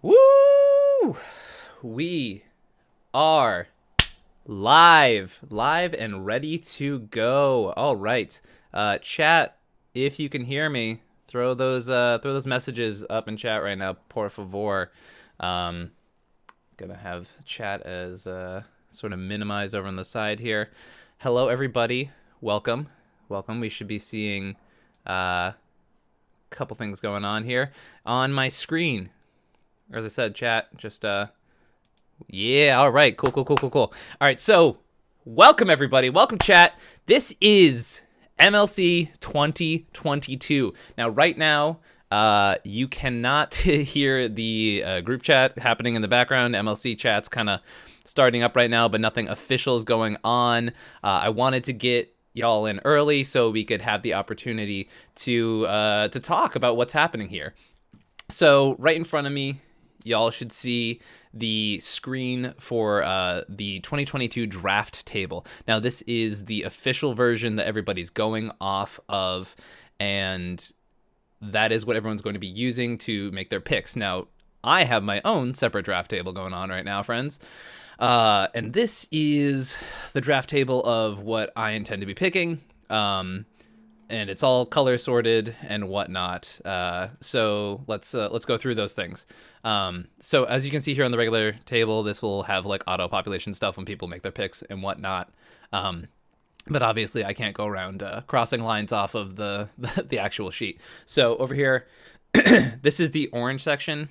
Woo! We are live and ready to go. All right, chat. If you can hear me, throw those messages up in chat right now, por favor. Gonna have chat as sort of minimized over on the side here. Hello, everybody. Welcome. We should be seeing a couple things going on here on my screen. As I said, chat, just yeah, all right, cool. All right, so welcome everybody, welcome chat. This is MLC 2022. Now, right now, you cannot hear the group chat happening in the background. MLC chat's kind of starting up right now, but nothing official is going on. I wanted to get y'all in early so we could have the opportunity to talk about what's happening here. So right in front of me, y'all should see the screen for the 2022 draft table. Now, this is the official version that everybody's going off of, and that is what everyone's going to be using to make their picks. Now, I have my own separate draft table going on right now, friends. And this is the draft table of what I intend to be picking. And it's all color sorted and whatnot. So let's go through those things. So as you can see here on the regular table, this will have like auto population stuff when people make their picks and whatnot. But obviously I can't go around crossing lines off of the actual sheet. So over here, this is the orange section.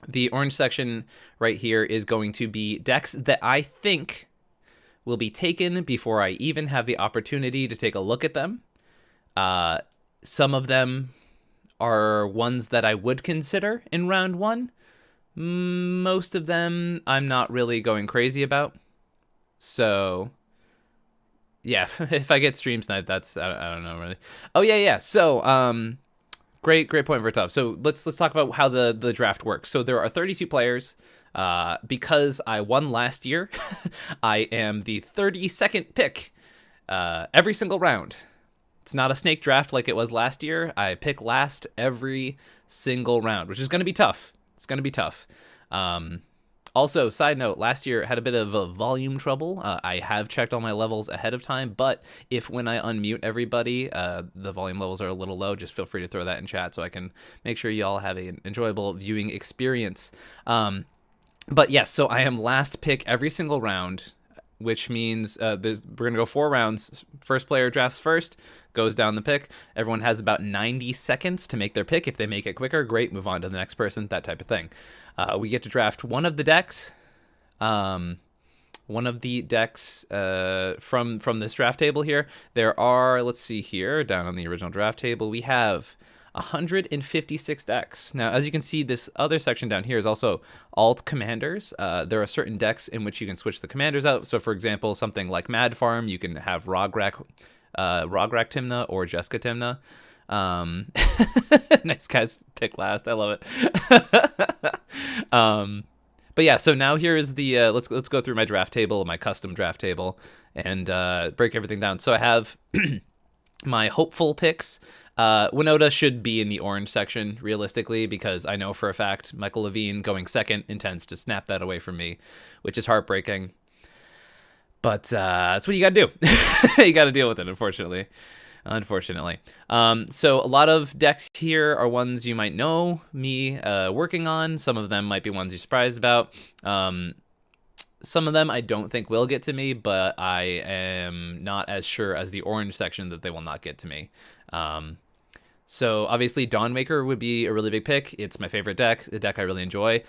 The orange section right here is going to be decks that I think will be taken before I even have the opportunity to take a look at them. Some of them are ones that I would consider in round one. Most of them I'm not really going crazy about. So yeah, if I get stream sniped, that's, I don't know really. Oh yeah. So, great point for top. So let's talk about how the draft works. So there are 32 players. Because I won last year, I am the 32nd pick, every single round. It's not a snake draft like it was last year. I pick last every single round, which is going to be tough. It's going to be tough. Also, side note, last year I had a bit of a volume trouble. I have checked all my levels ahead of time, but if when I unmute everybody, the volume levels are a little low, just feel free to throw that in chat so I can make sure y'all have an enjoyable viewing experience. But yes, so I am last pick every single round, which means we're going to go 4 rounds. First player drafts first, goes down the pick. Everyone has about 90 seconds to make their pick. If they make it quicker, great, move on to the next person, that type of thing. We get to draft one of the decks. From this draft table here. There are, let's see here, down on the original draft table, we have 156 decks. Now, as you can see, this other section down here is also alt commanders. There are certain decks in which you can switch the commanders out. So, for example, something like Mad Farm, you can have Rograk Timna or Jessica Timna. Nice guys, pick last. I love it. But yeah, so now here is the let's go through my draft table, my custom draft table, and break everything down. So I have my hopeful picks. Winota should be in the orange section, realistically, because I know for a fact Michael Levine going second intends to snap that away from me, which is heartbreaking. But that's what you got to do. You got to deal with it, unfortunately. So a lot of decks here are ones you might know me working on. Some of them might be ones you're surprised about. Some of them I don't think will get to me, but I am not as sure as the orange section that they will not get to me. So obviously Dawnmaker would be a really big pick. It's my favorite deck, a deck I really enjoy.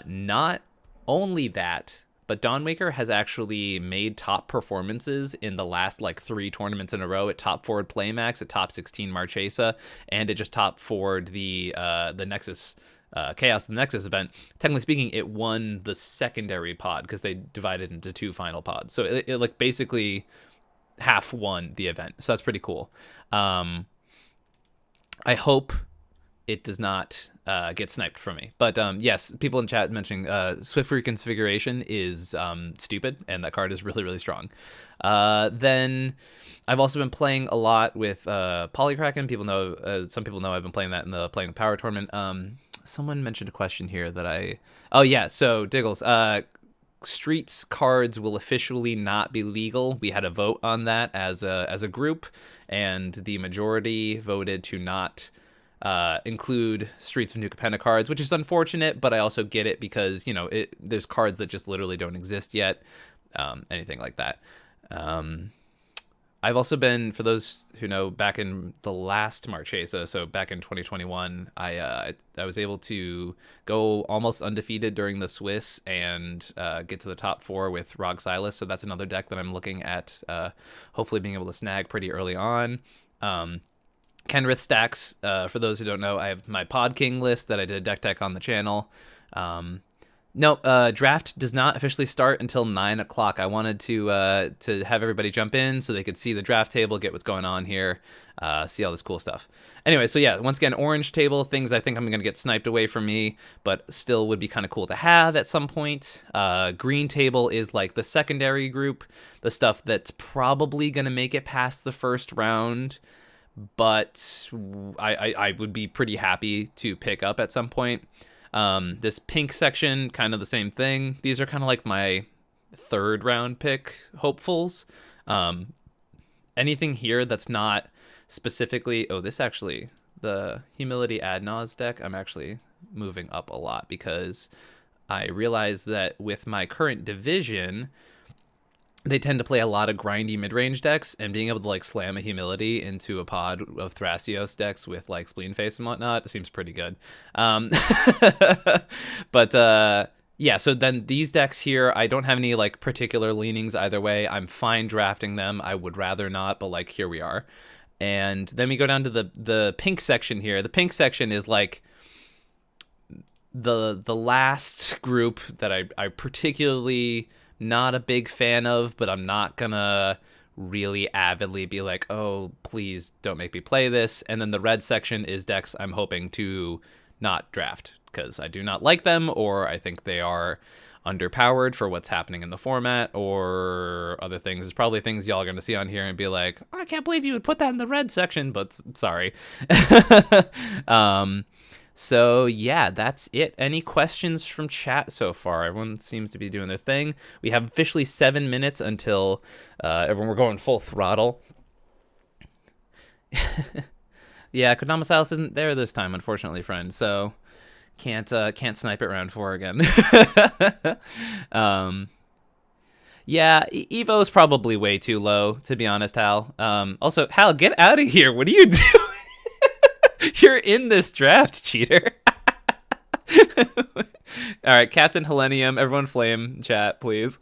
Not only that, but Dawnmaker has actually made top performances in the last like 3 tournaments in a row. It top forward Playmax, it top 16 Marchesa, and it just top forward the Nexus Chaos the Nexus event. Technically speaking, it won the secondary pod because they divided into 2 final pods. So it like basically half won the event. So that's pretty cool. I hope it does not get sniped from me. But yes, people in chat mentioning Swift Reconfiguration is stupid, and that card is really, really strong. Then I've also been playing a lot with Polykraken. People know, some people know I've been playing that in the Playing Power tournament. Someone mentioned a question here that oh yeah, so Diggles, Streets cards will officially not be legal. We had a vote on that as a group, and the majority voted to not include Streets of New Capenna cards, which is unfortunate, but I also get it because, there's cards that just literally don't exist yet, anything like that. I've also been, for those who know, back in the last Marchesa, so back in 2021, I was able to go almost undefeated during the Swiss and get to the top 4 with Rog Silas. So that's another deck that I'm looking at hopefully being able to snag pretty early on. Kenrith stacks, for those who don't know, I have my Pod King list that I did a deck tech on the channel. No, draft does not officially start until 9 o'clock. I wanted to have everybody jump in so they could see the draft table, get what's going on here, see all this cool stuff. Anyway, so yeah, once again, orange table, things I think I'm going to get sniped away from me, but still would be kind of cool to have at some point. Green table is like the secondary group, the stuff that's probably going to make it past the first round, but I would be pretty happy to pick up at some point. This pink section, kind of the same thing. These are kind of like my 3rd round pick hopefuls. Anything here that's not specifically, this actually, the Humility Ad Nause deck, I'm actually moving up a lot because I realize that with my current division, they tend to play a lot of grindy mid-range decks, and being able to like slam a Humility into a pod of Thrasios decks with like Spleen Face and whatnot seems pretty good. But yeah, so then these decks here, I don't have any like particular leanings either way. I'm fine drafting them. I would rather not, but like here we are. And then we go down to the pink section here. The pink section is like the last group that I particularly not a big fan of, but I'm not gonna really avidly be like, oh, please don't make me play this. And then the red section is decks I'm hoping to not draft because I do not like them, or I think they are underpowered for what's happening in the format, or other things. There's probably things y'all are going to see on here and be like, I can't believe you would put that in the red section, but sorry. So yeah, that's it. Any questions from chat so far? Everyone seems to be doing their thing. We have officially 7 minutes until we're going full throttle. Yeah, Kodama Silas isn't there this time, unfortunately, friend. So can't snipe it round 4 again. Yeah, Evo is probably way too low, to be honest, Hal. Also, Hal, get out of here. What are you doing? You're in this draft, cheater. All right, Captain Hellenium, everyone flame chat, please.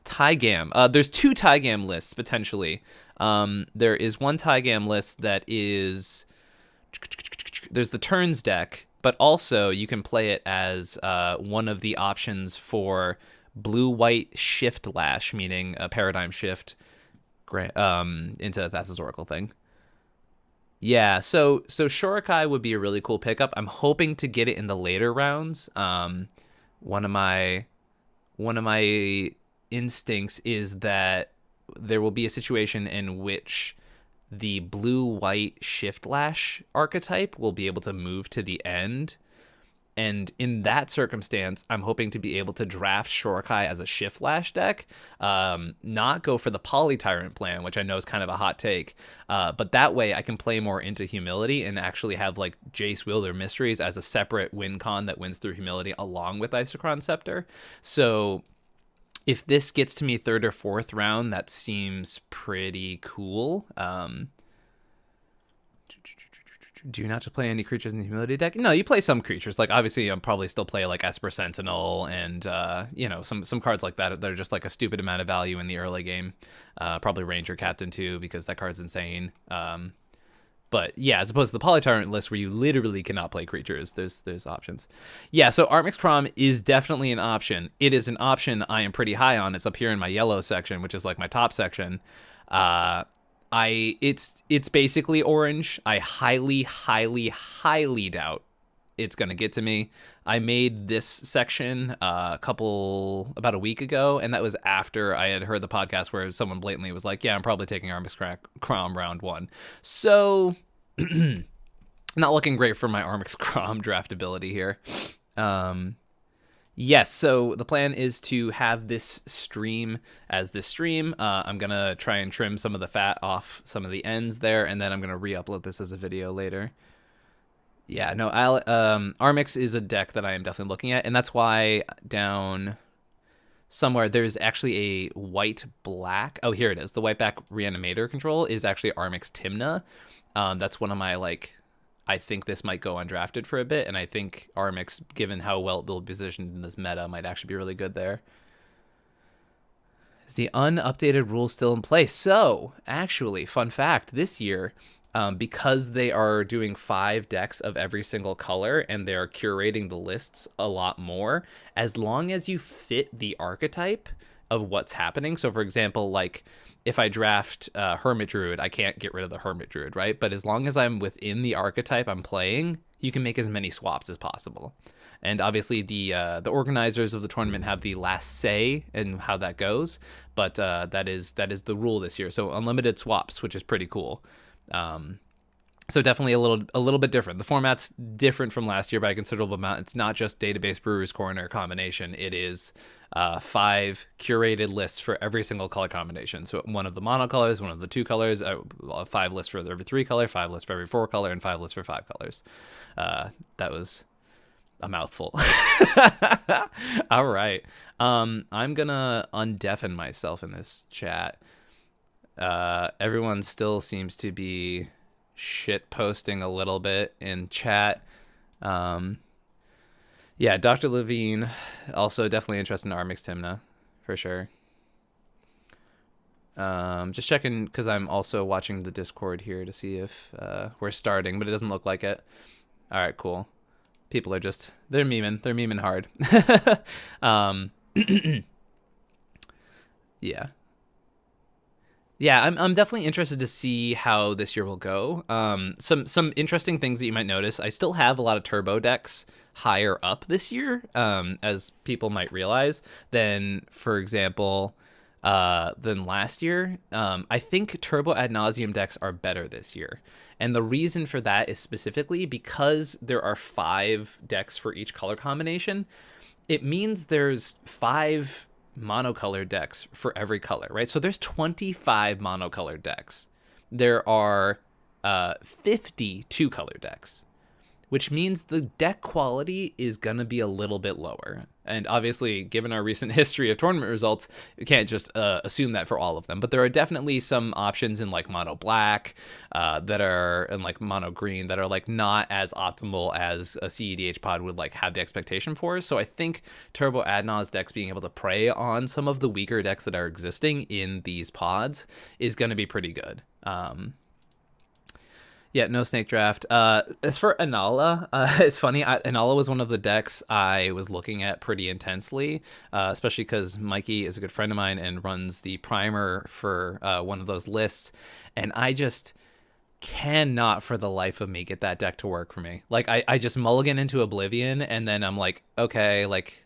Tygam. There's 2 Tygam lists, potentially. There is one Tygam list that is... There's the turns deck, but also you can play it as one of the options for blue-white shift lash, meaning a paradigm shift into Thassa's Oracle thing. Yeah, so Shurikai would be a really cool pickup. I'm hoping to get it in the later rounds. One of my instincts is that there will be a situation in which the blue-white shift lash archetype will be able to move to the end. And in that circumstance, I'm hoping to be able to draft Shurikai as a shift lash deck, not go for the Polytyrant plan, which I know is kind of a hot take. But that way I can play more into Humility and actually have like Jace Wielder Mysteries as a separate win con that wins through Humility along with Isochron Scepter. So if this gets to me 3rd or 4th round, that seems pretty cool. Do you not to play any creatures in the Humility deck? No, you play some creatures. Like, obviously, I'll probably still play, like, Esper Sentinel and, some cards like that are just, like, a stupid amount of value in the early game. Probably Ranger Captain, too, because that card's insane. But, yeah, as opposed to the Polytyrant list where you literally cannot play creatures, there's options. Yeah, so Armix Crom is definitely an option. It is an option I am pretty high on. It's up here in my yellow section, which is, like, my top section. It's basically orange. I highly doubt it's gonna get to me. I made this section about a week ago, and that was after I had heard the podcast where someone blatantly was like, yeah, I'm probably taking Armix Crom round 1. So Not looking great for my Armix Crom draftability here. Yes, so the plan is to have this stream as this stream. I'm going to try and trim some of the fat off some of the ends there, and then I'm going to re-upload this as a video later. Yeah, no, Armix is a deck that I am definitely looking at, and that's why down somewhere there's actually a white-black. Oh, here it is. The white-black Reanimator control is actually Armix Timna. That's one of my, like, I think this might go undrafted for a bit, and I think Armix, given how well it will be positioned in this meta, might actually be really good there. Is the unupdated rule still in place? So, actually, fun fact, this year, because they are doing 5 decks of every single color, and they're curating the lists a lot more, as long as you fit the archetype of what's happening. So, for example, like, if I draft Hermit Druid, I can't get rid of the Hermit Druid, right? But as long as I'm within the archetype I'm playing, you can make as many swaps as possible. And obviously the organizers of the tournament have the last say in how that goes, but that is the rule this year. So unlimited swaps, which is pretty cool. So definitely a little bit different. The format's different from last year by a considerable amount. It's not just database Brewer's Corner combination. It is 5 curated lists for every single color combination. So one of the monocolors, one of the 2 colors, 5 lists for every 3 color, 5 lists for every 4 color, and 5 lists for 5 colors. That was a mouthful. All right. I'm gonna undeafen myself in this chat. Everyone still seems to be shit posting a little bit in chat. Yeah, Dr. Levine also definitely interested in Armix Timna for sure. Just checking because I'm also watching the Discord here to see if we're starting, but it doesn't look like it. All right, cool. People are just they're memeing hard. Yeah. Yeah, I'm definitely interested to see how this year will go. Some interesting things that you might notice. I still have a lot of turbo decks higher up this year, as people might realize, than, for example, than last year. I think turbo ad nauseum decks are better this year. And the reason for that is specifically because there are 5 decks for each color combination. It means there's 5 monocolored decks for every color, right? So there's 25 monocolored decks. There are 50 two-color decks, which means the deck quality is going to be a little bit lower. And obviously, given our recent history of tournament results, you can't just assume that for all of them. But there are definitely some options in like mono black that are, and like mono green that are like not as optimal as a cEDH pod would like have the expectation for. So I think Turbo Adnaz decks being able to prey on some of the weaker decks that are existing in these pods is going to be pretty good. Yeah, no snake draft. As for Anala, it's funny. Anala was one of the decks I was looking at pretty intensely, especially because Mikey is a good friend of mine and runs the primer for one of those lists. And I just cannot for the life of me get that deck to work for me. Like, I just mulligan into Oblivion, and then I'm like, okay, like,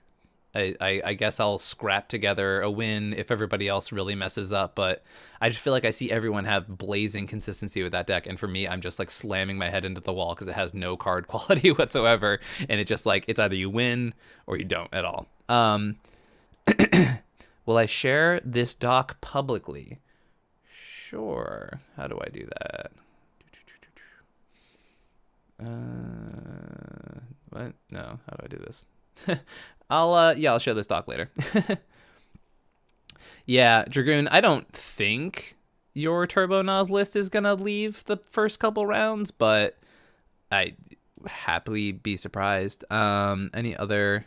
I guess I'll scrap together a win if everybody else really messes up, but I just feel like I see everyone have blazing consistency with that deck, and for me, I'm just like slamming my head into the wall because it has no card quality whatsoever, and it just like, it's either you win or you don't at all. Will I share this doc publicly? Sure. How do I do that? What? No, how do I do this? I'll show this doc later. Yeah, Dragoon, I don't think your Turbo Nas list is gonna leave the first couple rounds, but I happily be surprised. Any other?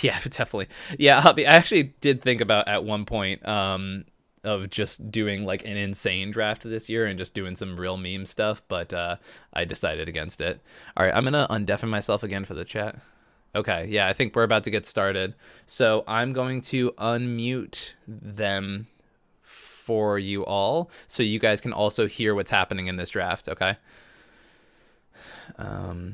Yeah, definitely. Yeah, I actually did think about at one point of just doing like an insane draft this year and just doing some real meme stuff, but I decided against it. All right, I'm gonna undeafen myself again for the chat. Okay, yeah, I think we're about to get started. So I'm going to unmute them for you all so you guys can also hear what's happening in this draft, okay? Let's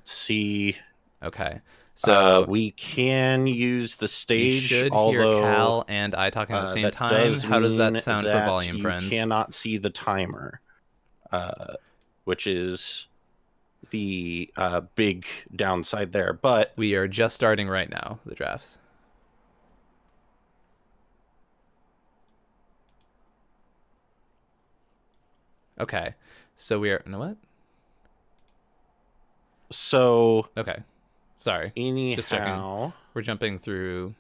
see. Okay. So we can use the stage, you should hear Cal and I talking at the same time. How does that sound for volume, friends? You cannot see the timer, which is the big downside there. But we are just starting right now, the drafts. Okay. So we are, you know what? so Okay. Sorry. Just checking. anyhow, We're jumping through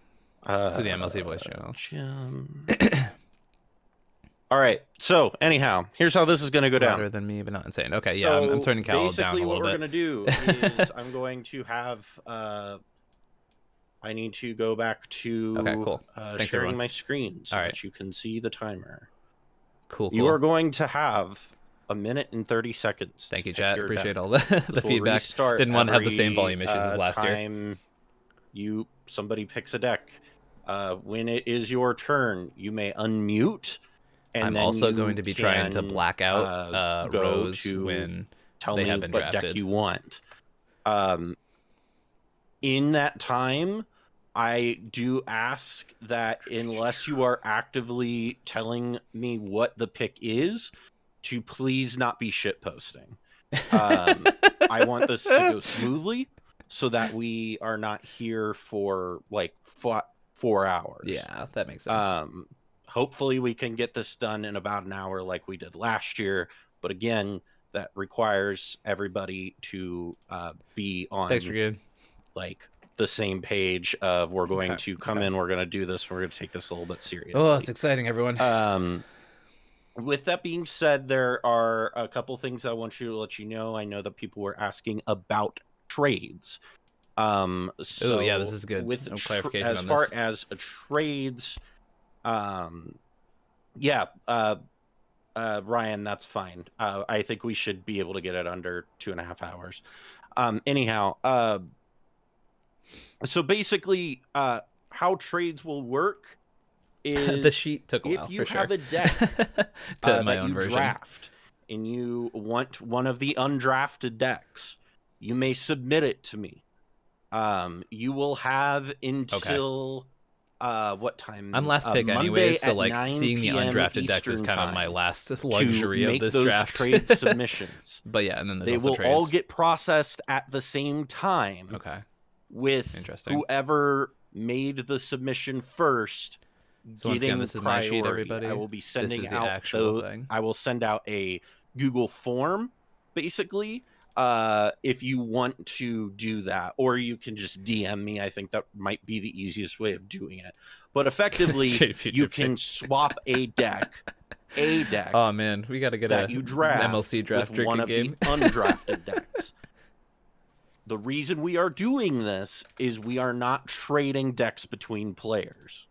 to the MLC voice channel. Jim. All right. So anyhow, here's how this is going to go down. Louder than me, but not insane. Okay, yeah, I'm turning Cal down a little bit. Basically, what we're going to do is I'm going to have I need to go back to Okay, cool. Thanks, sharing everyone. my screen so All that right. you can see the timer. Cool. You are going to have 1 minute and 30 seconds. Thank you, to pick chat. your Appreciate deck. all the We'll feedback. restart Didn't want to have the same every, volume issues as last year. time somebody picks a deck. When it is your turn, you may unmute. And I'm then also you going to be trying to can, black out go rows to when tell they me have been what deck drafted. you want. In that time, I do ask that unless you are actively telling me what the pick is, to please not be shit posting. I want this to go smoothly so that we are not here for like 4 hours. Yeah, that makes sense. Hopefully we can get this done in about an hour like we did last year. But again, that requires everybody to be on Thanks for good. like the same page of we're going to come in, we're going to do this, we're going to take this a little bit seriously. Oh, it's exciting, everyone. With that being said, there are a couple things I want you to let you know. I know that people were asking about trades. So yeah, this is good. With No clarification as on far this. as trades, Ryan, that's fine. I think we should be able to get it under 2.5 hours. Anyhow, so basically, how trades will work is the sheet took a while, if you for have sure. a deck to my that own you version. draft and you want one of the undrafted decks, you may submit it to me. You will have until what time? I'm last pick Monday anyways, so at like 9 seeing the p.m. undrafted decks is Eastern kind of my time last luxury to of make this those draft. trade submissions. But yeah, and then there's they also will trades. all get processed at the same time. Okay. With Interesting. whoever made the submission first. So once again, this is my sheet, everybody. I will be sending this is the out actual thing. I will send out a Google form, basically, if you want to do that, or you can just DM me. I think that might be the easiest way of doing it. But effectively, you can swap a deck. Oh man, we got to get that a you draft MLC draft with one of game. the undrafted decks. The reason we are doing this is we are not trading decks between players.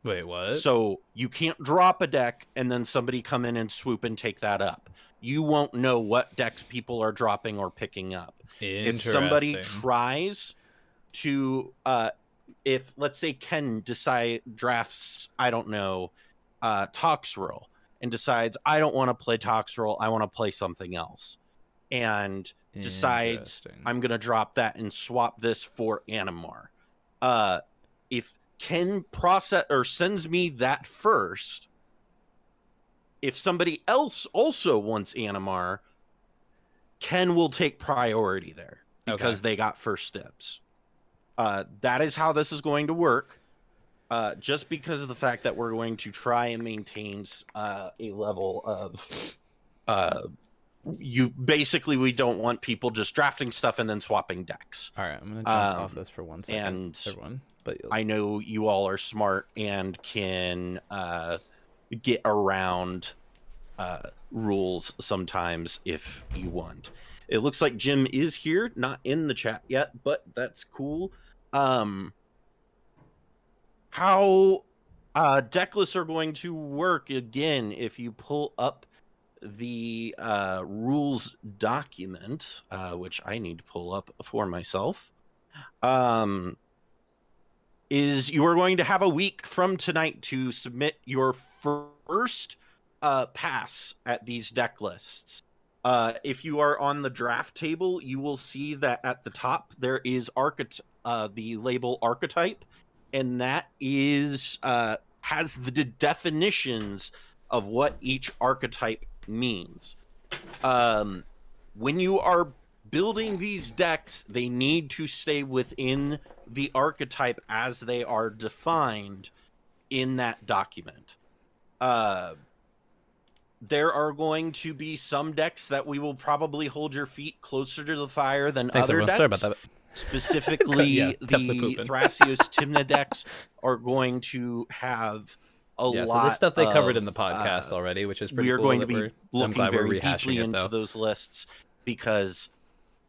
Wait, what? So you can't drop a deck and then somebody come in and swoop and take that up. You won't know what decks people are dropping or picking up. If somebody tries to, if let's say Ken drafts, I don't know, Toxrill and decides, I don't want to play Toxrill, I want to play something else. And decides, I'm going to drop that and swap this for Animar. If Ken process or sends me that first, if somebody else also wants Animar, Ken will take priority there because they got first steps. That is how this is going to work. Just because of the fact that we're going to try and maintain a level of we don't want people just drafting stuff and then swapping decks. All right, I'm gonna jump off this for 1 second, and everyone. But I know you all are smart and can get around rules sometimes if you want. It looks like Jim is here, not in the chat yet, but that's cool. How deck lists are going to work, again, if you pull up the rules document, which I need to pull up for myself, is you are going to have a week from tonight to submit your first pass at these deck lists. If you are on the draft table, you will see that at the top there is the label archetype, and that is has the definitions of what each archetype means. When you are building these decks, they need to stay within the archetype as they are defined in that document. There are going to be some decks that we will probably hold your feet closer to the fire than other decks. Sorry about that. Specifically, the Thrasios Tymna decks are going to have a lot. So this stuff they covered in the podcast already, which is pretty cool. We are going to be looking very deeply into those lists because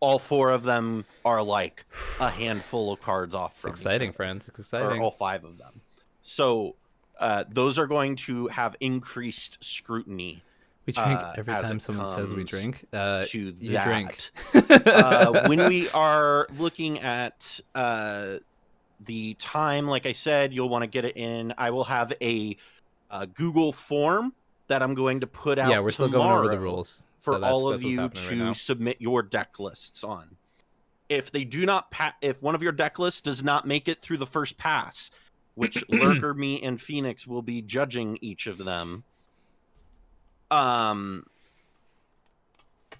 all 4 of them are like a handful of cards off from exciting, friends. It's exciting. Or all 5 of them. So those are going to have increased scrutiny. We drink every time someone says we drink. You drink. When we are looking at the time, like I said, you'll want to get it in. I will have a Google form that I'm going to put out. Yeah, we're still going over the rules for all of you to submit your deck lists on. If they do not, if one of your deck lists does not make it through the first pass, which Lurker, me, and Phoenix will be judging each of them.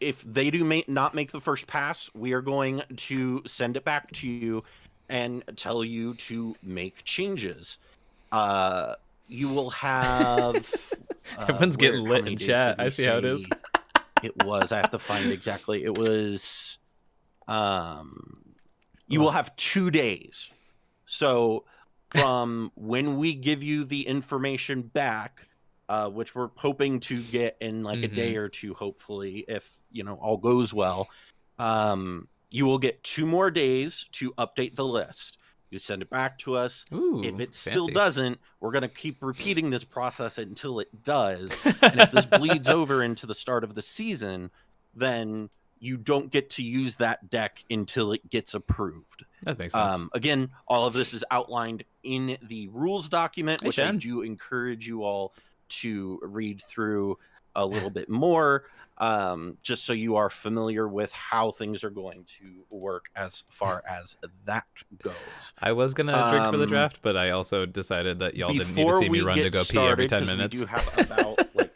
If they do not make the first pass, we are going to send it back to you and tell you to make changes. You will have... Everyone's getting lit in chat. I see how it is. It was. I have to find exactly. It was... you will have 2 days. So from when we give you the information back... which we're hoping to get in like a day or 2, hopefully, if all goes well. You will get 2 more days to update the list. You send it back to us. Ooh, if it fancy. Still doesn't, we're going to keep repeating this process until it does. And if this bleeds over into the start of the season, then you don't get to use that deck until it gets approved. That makes sense. Again, all of this is outlined in the rules document, which I do encourage you all to read through a little bit more, just so you are familiar with how things are going to work as far as that goes. I was going to drink for the draft, but I also decided that y'all didn't need to see me run to go pee every 10 minutes. We do have about like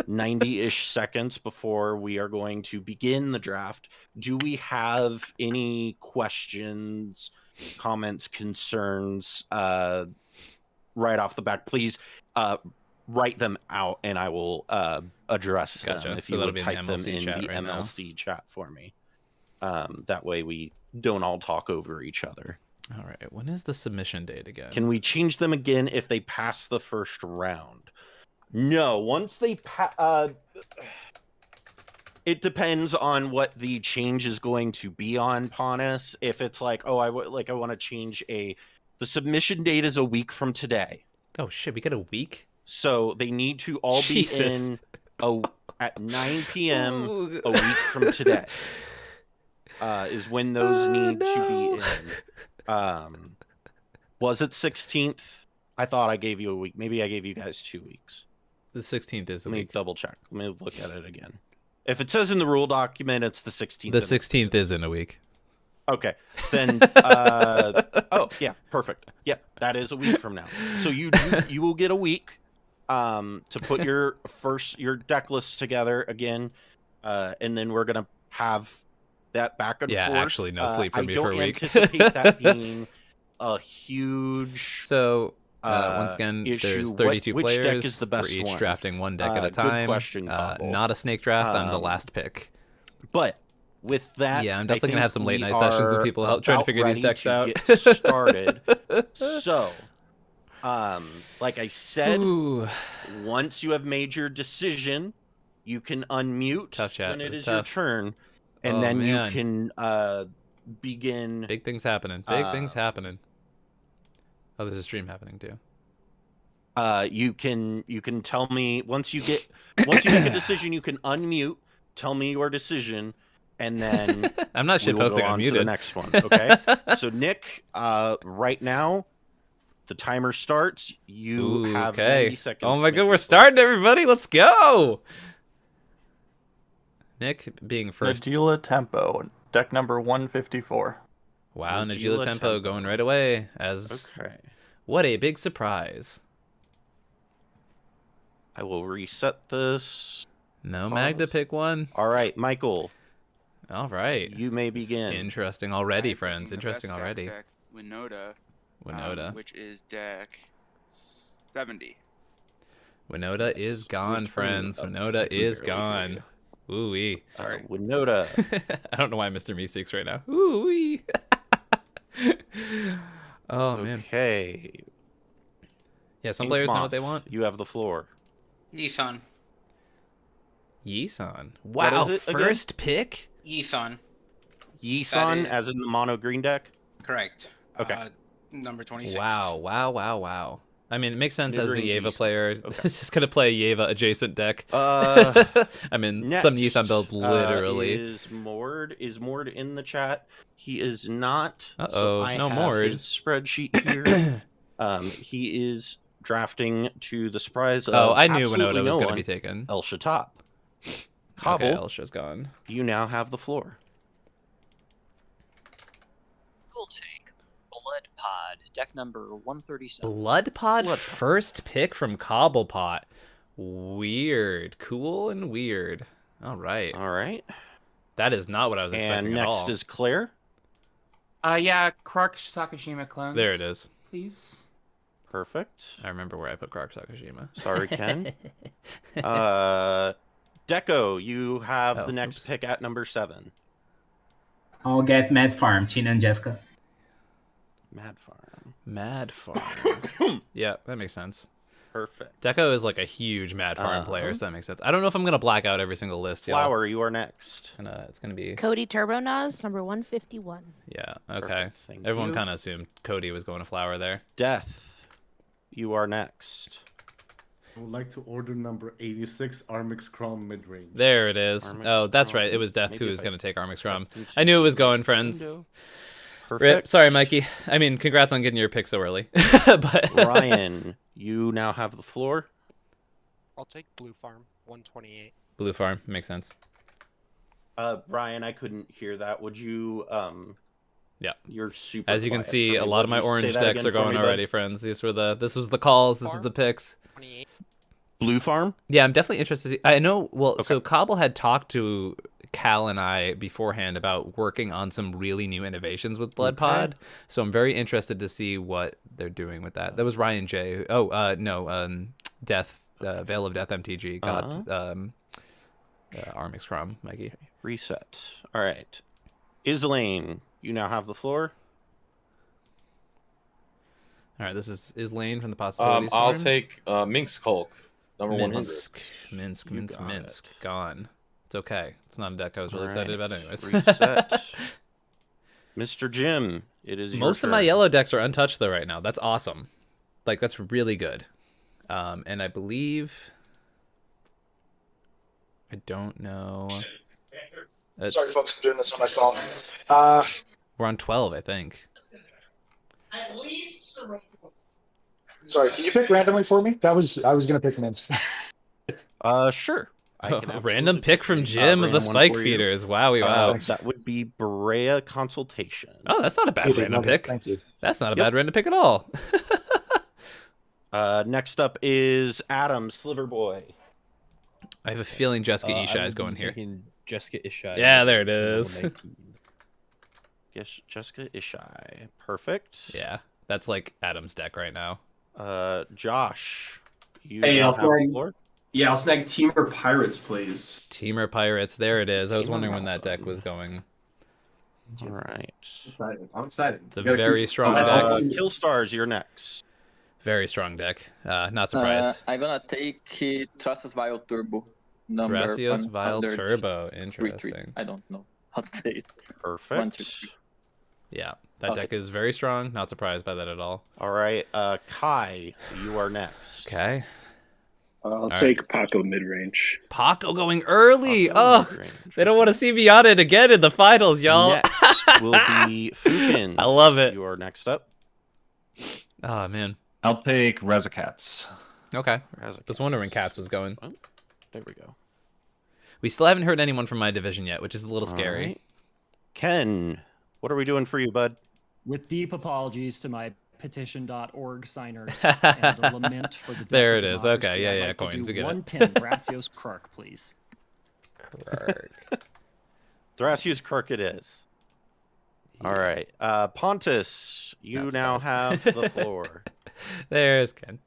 90-ish seconds before we are going to begin the draft. Do we have any questions, comments, concerns right off the bat? Please write them out, and I will address them. If you would type them in the MLC chat for me. That way we don't all talk over each other. All right. When is the submission date again? Can we change them again if they pass the first round? No. Once they it depends on what the change is going to be on Panis. If it's like, oh, I want to change the submission date is a week from today. Oh shit, we got a week? So they need to all be in at 9 p.m. a week from today. Is when those need to be in. Was it 16th? I thought I gave you a week. Maybe I gave you guys 2 weeks. The 16th is a week. Let me double check. Let me look at it again. If it says in the rule document, it's the 16th. The 16th is in a week. Okay, then. Oh yeah, perfect. Yeah, that is a week from now. So you will get a week to put your deck lists together again, and then we're gonna have that back and forth. Yeah, actually, no sleep for me for a week. I don't anticipate that being a huge. So once again, there's 32 which players. Deck is the best We're each one? drafting one deck at a time. Good question, not a snake draft. I'm the last pick. But with that, yeah, I'm definitely gonna have some late night sessions with people trying to figure these decks out. Get started. So, like I said, once you have made your decision, you can unmute when it is your turn, and then you can begin. Big things happening. Big things happening. Oh, there's a stream happening too. You can tell me once you make a decision, you can unmute, tell me your decision, and then I'm not shit posting. I'm muted. To the next one. Okay. So Nick, right now, the timer starts. You have 90 seconds. Oh my god, we're starting, everybody. Let's go. Nick being first. Najila Tempo, deck number 154. Wow, Najila Tempo going right away as what a big surprise. I will reset this. No Magda pick one. All right, Michael. All right. You may begin. Interesting already, friends. Interesting already. Deck, Winota, which is deck 70. Winota is gone, friends. Winota is gone. Ooh-wee. Sorry. Winota. I don't know why Mr. Meeseeks right now. Ooh-wee. Oh, man. Okay. Yeah, some players know what they want. You have the floor. Yisan. Yisan. Wow, first pick? Yisan. Yisan, as in the mono green deck? Correct. Okay. Number 26. Wow. I mean, it makes sense as the Mid-range Yeva player. Okay. It's just going to play a Yeva adjacent deck. I mean, some Yisan builds literally. Is Mord in the chat? He is not. Uh-oh, so I no have Mord. his spreadsheet here. He is drafting to the surprise of Oh, I knew absolutely Winota was no going to one, be taken. El Shatop. Cobble, Okay, Elsha's gone. you now have the floor. We'll take Blood Pod, deck number 137. Blood Pod first pick from Cobblepot. Weird. Cool and weird. All right. All right. That is not what I was expecting And at all. next is Claire. Yeah, Krark Sakashima clones. There it is. Please. Perfect. I remember where I put Krark Sakashima. Sorry, Ken. Deco, you have the next pick at number 7. I'll get Mad Farm, Tina and Jessica. Mad Farm. Yeah, that makes sense. Perfect. Deco is like a huge Mad Farm player, so that makes sense. I don't know if I'm gonna black out every single list. Flower, you are next. It's gonna be Cody Turbonaz, number 151. Yeah. Okay. Everyone kind of assumed Cody was going to Flower there. Death, you are next. I would like to order number 86, Armix Crom midrange. There it is. Oh, that's right. It was Death who was going to take Armix Crom. I knew it was going, friends. Rip. Sorry, Mikey. I mean, congrats on getting your pick so early. But Ryan, you now have the floor. I'll take Blue Farm, 128. Blue Farm makes sense. Ryan, I couldn't hear that. Would you? Yeah. You're super. As you can see, a lot of my orange decks are going already, friends. This was the calls. This is the picks. 28. Blue Farm? Yeah, I'm definitely interested to see. I know, so Cobble had talked to Cal and I beforehand about working on some really new innovations with Blood Pod. So I'm very interested to see what they're doing with that. That was Ryan J. Death, Veil of Death MTG got Armix Crom, Mikey. Reset. All right. Islane, you now have the floor. All right, this is Lane from the Possibilities. I'll take Minsk Hulk, number 100. Minsk. Gone. It's okay. It's not a deck I was really excited about anyways. Reset. Mr. Jim, it is Most of my yellow decks are untouched though right now. That's awesome. Like, that's really good. And I believe... I don't know... Sorry, folks, I'm doing this on my phone. We're on 12, I think. At least... Sorry, can you pick randomly for me? I was gonna pick Minsk. Sure. Random pick from Jim of the Spike Feeders. Wowie, wow. That would be Brea Consultation. Oh, that's not a bad random pick. Thank you. That's not a bad random pick at all. Next up is Adam Sliverboy. I have a feeling Jessica Ishai is going here. Jessica Ishai. Yeah, there it is. Yes, Jessica Ishai. Perfect. Yeah, that's like Adam's deck right now. Josh, you Hey, have the floor. Yeah, I'll snag Teamer Pirates, please. Teamer Pirates, there it is. I was wondering when that deck was going. All right. I'm excited. It's a very strong deck. Killstars, you're next. Very strong deck. Not surprised. I'm gonna take Tracios Vile Turbo. Tracios Vile Turbo. Interesting. 3-3. I don't know how to say it. Perfect. 1, 2, 3. Yeah, that deck is very strong. Not surprised by that at all. All right, Kai, you are next. Okay. I'll take Paco midrange. Paco going early. They don't want to see me on it again in the finals, y'all. Next will be Fukins. I love it. You are next up. Oh, man. I'll take Rezzacats. Okay. I was wondering when Cats was going. Oh, there we go. We still haven't heard anyone from my division yet, which is a little scary. Right. Ken, what are we doing for you, bud? With deep apologies to my petition.org signers and a lament for the death there of it is. democracy, Okay, yeah, I'd yeah, like to coins. do We get 110 Brassios Krark, please. Krark. Thrasios Kirk it is. All right. Pontus, you That's now fast. have the floor. There's Ken.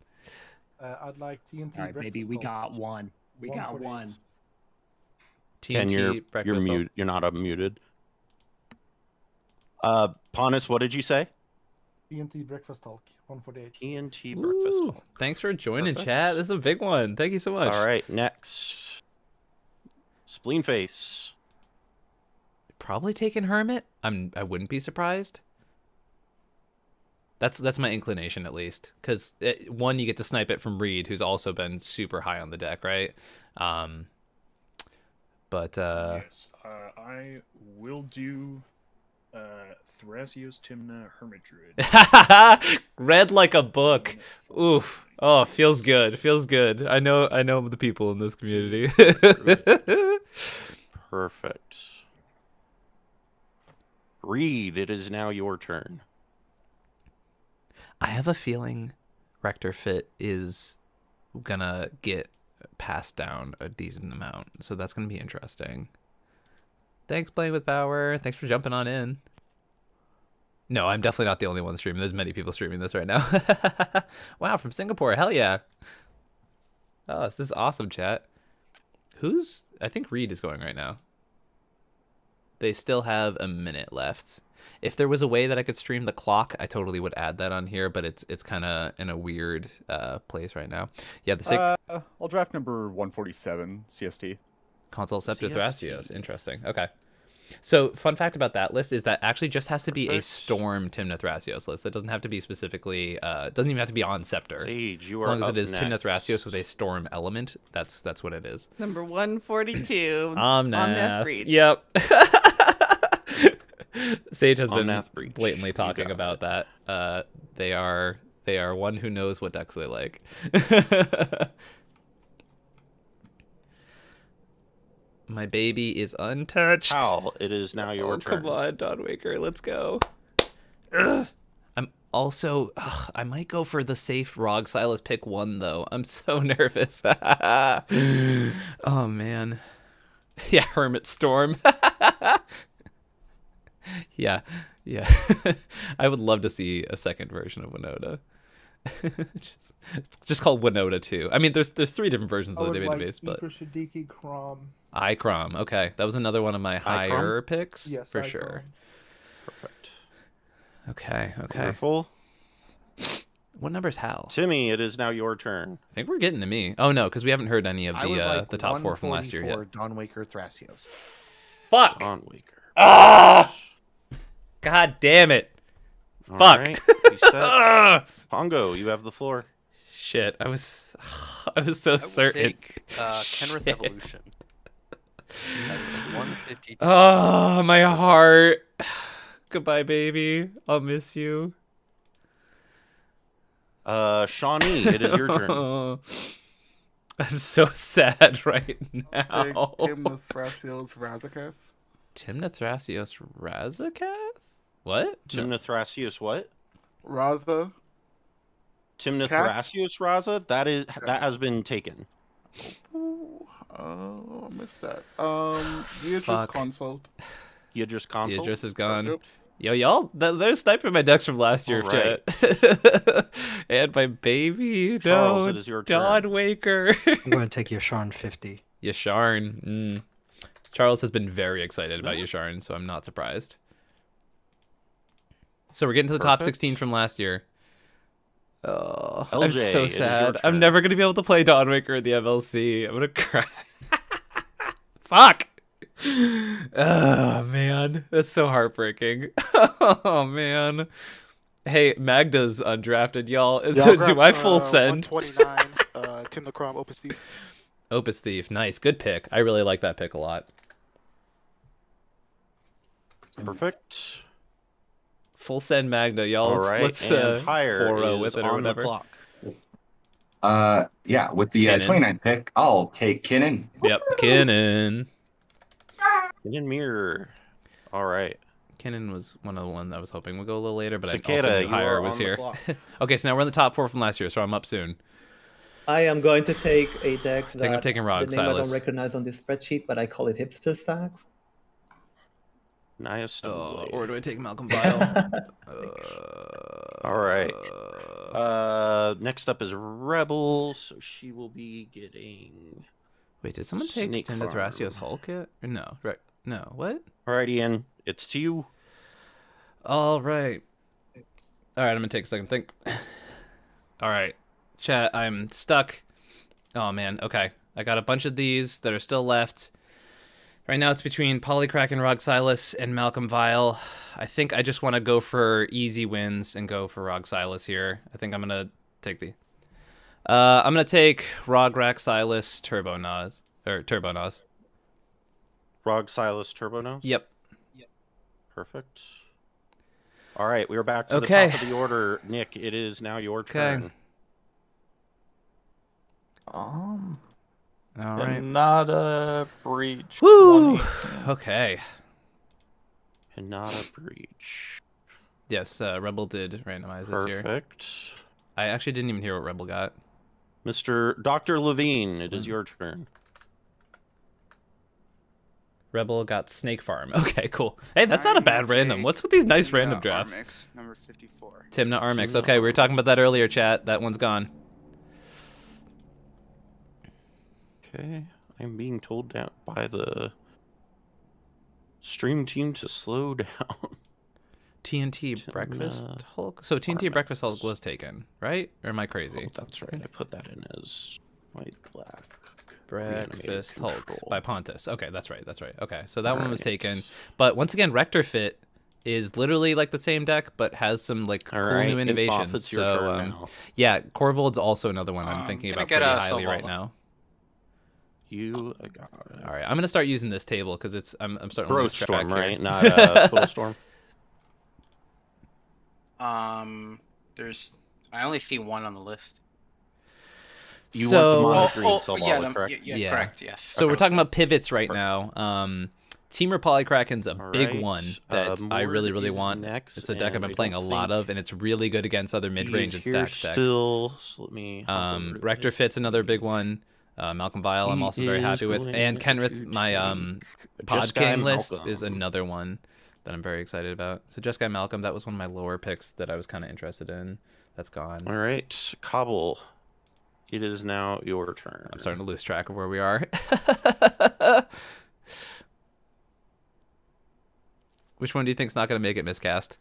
I'd like TNT. All right, baby, we got one. We got one. Ken, you're mute. You're not unmuted. Pontus, what did you say? TNT breakfast talk. 148. TNT breakfast talk. Thanks for joining, Perfect. chat. This is a big one. Thank you so much. All right, next. Spleen Face. Probably taking Hermit. I wouldn't be surprised. That's my inclination, at least, because one, you get to snipe it from Reed, who's also been super high on the deck, right? Yes, I will do Thrasios Timna Hermit Druid. Read like a book. Oof. Oh, feels good. Feels good. I know the people in this community. Perfect. Reed, it is now your turn. I have a feeling Rector Fit is gonna get passed down a decent amount, so that's gonna be interesting. Thanks, Playing with Power. Thanks for jumping on in. No, I'm definitely not the only one streaming. There's many people streaming this right now. Wow, from Singapore. Hell yeah. Oh, this is awesome, chat. I think Reed is going right now. They still have a minute left. If there was a way that I could stream the clock, I totally would add that on here, but it's kind of in a weird place right now. Yeah, I'll draft number 147, CST. Console Scepter Thrasios. Interesting. Okay. So, fun fact about that list is that actually just has to be a Storm Timna Thrasios list. That doesn't have to be specifically, doesn't even have to be on Scepter. Sage, you as are long as up it is next. Timna Thrasios with a Storm element, that's what it is. Number 142. Omnath. Breach. Yep. Sage has been Omnath Breach. blatantly talking about that. They are one who knows what decks they like. My baby is untouched. Hal, it is now your turn. Come on, Dawnwaker, let's go. Ugh. I'm also, I might go for the safe Rog Silas pick 1 though. I'm so nervous. Oh man. Yeah, Hermit Storm. Yeah. I would love to see a second version of Winota. It's just called Winota 2. I mean, there's 3 different versions of the database, but Shadiki Crom. iCrom. Okay, that was another one of my higher picks, Yes, for iCrom. sure. Perfect. Okay. Wonderful. What number's Hal? Timmy, it is now your turn. I think we're getting to me. Oh no, because we haven't heard any of the top 4 from last year yet. Dawnwaker Thrasios. Fuck. Dawnwaker. Ah! God damn it. All Fuck. right, you set. Pongo, you have the floor. Shit, I was so certain. Kenrith Evolution. That is 152. Oh, my heart. Goodbye, baby. I'll miss you. Shawnee, it is your turn. I'm so sad right now. Timna Thrasios Razakath. Timna Thrasios Razakath? What? Timna Thrasios what? Raza. Timna Cat? Thrasios Raza? That has been taken. Oh, I missed that. Beatrice Consult. Yidris Consult? Yidris is gone. Yo, y'all, they're sniping my decks from last year, right. chat. And my baby, Charles, no, it is your turn. Dawnwaker. I'm going to take Yasharn 50. Yasharn. Charles has been very excited about Yasharn, so I'm not surprised. So we're getting to the top 16 from last year. Oh, I'm LJ, so it is your sad. I'm turn. never going to be able to play Dawnwaker in the MLC. I'm going to cry. Fuck. Oh, man. That's so heartbreaking. Oh, man. Hey, Magda's undrafted, y'all. So do I full send? 129, Tim the Crom, Opus Thief. Opus Thief. Nice. Good pick. I really like that pick a lot. Perfect. Full send Magda, y'all. All right, Let's and higher 4-0 is with it or on the whatever. clock. Yeah, with the 29th pick, I'll take Kinnan. Yep, Kinnan. Kinnan Mirror. All right. Kinnan was one of the ones I was hoping would go a little later, but Cicada, I also knew you higher are was on the here. clock. Okay, so now we're in the top 4 from last year, so I'm up soon. I am going to take a deck I think I'm taking Rog the name I Silas. don't recognize on this spreadsheet, but I call it Hipster Stacks. Naya or do I take Malcolm Vile? All right. Next up is Rebel, so she will be getting. Wait, did someone take Tinda Thrasios Hulk yet? Or no, right? No, what? All right, Ian, it's to you. All right. All right, I'm gonna take a second. Think. All right, chat. I'm stuck. Oh man. Okay, I got a bunch of these that are still left. Right now it's between Polycrack and Roxylus and Malcolm Vile. I think I just want to go for easy wins and go for Roxylus here. I think I'm gonna take the. I'm gonna take Roxylus Turbo-Nos. Roxylus Turbo-Nos? Yep. Perfect. All right, we're back to the top of the order. Nick, it is now your turn. All right. Not a breach. Woo! Okay. And not a breach. Yes, Rebel did randomize this year. Perfect. I actually didn't even hear what Rebel got. Mr. Dr. Levine, it is your turn. Rebel got Snake Farm. Okay, cool. Hey, that's not a bad random. What's with these nice random drafts? Armix, number 54. Timna Armix. Okay, we were talking about that earlier, chat. That one's gone. Okay, I'm being told down by the stream team to slow down. TNT Breakfast Hulk? So TNT Breakfast Hulk was taken, right? Or am I crazy? Oh, that's right. I put that in as white, black. Breakfast Hulk by Pontus. Okay, that's right. Okay, so that one was taken. But once again, Rector Fit is literally like the same deck, but has some like cool new innovations. So yeah, Corvold's also another one I'm thinking about pretty highly right now. You got it. All right, I'm gonna start using this table because it's I'm starting to lose track Storm, here. right? Not Total Storm. I only see one on the list. You want the mono green Solvala, correct? Yeah, correct, yes. So we're talking about pivots right now. Teamer Polykraken's a big one that I really want. It's a deck I've been playing a lot of, and it's really good against other mid-range and stack deck. Still, so let me. Rector Fit's another big one. Malcolm Vile, I'm also very happy with, and Kenrith, my Pod King list is another one that I'm very excited about. So Just Guy Malcolm, that was one of my lower picks that I was kind of interested in. That's gone. All right, Cobble. It is now your turn. I'm starting to lose track of where we are. Which one do you think's not going to make it miscast?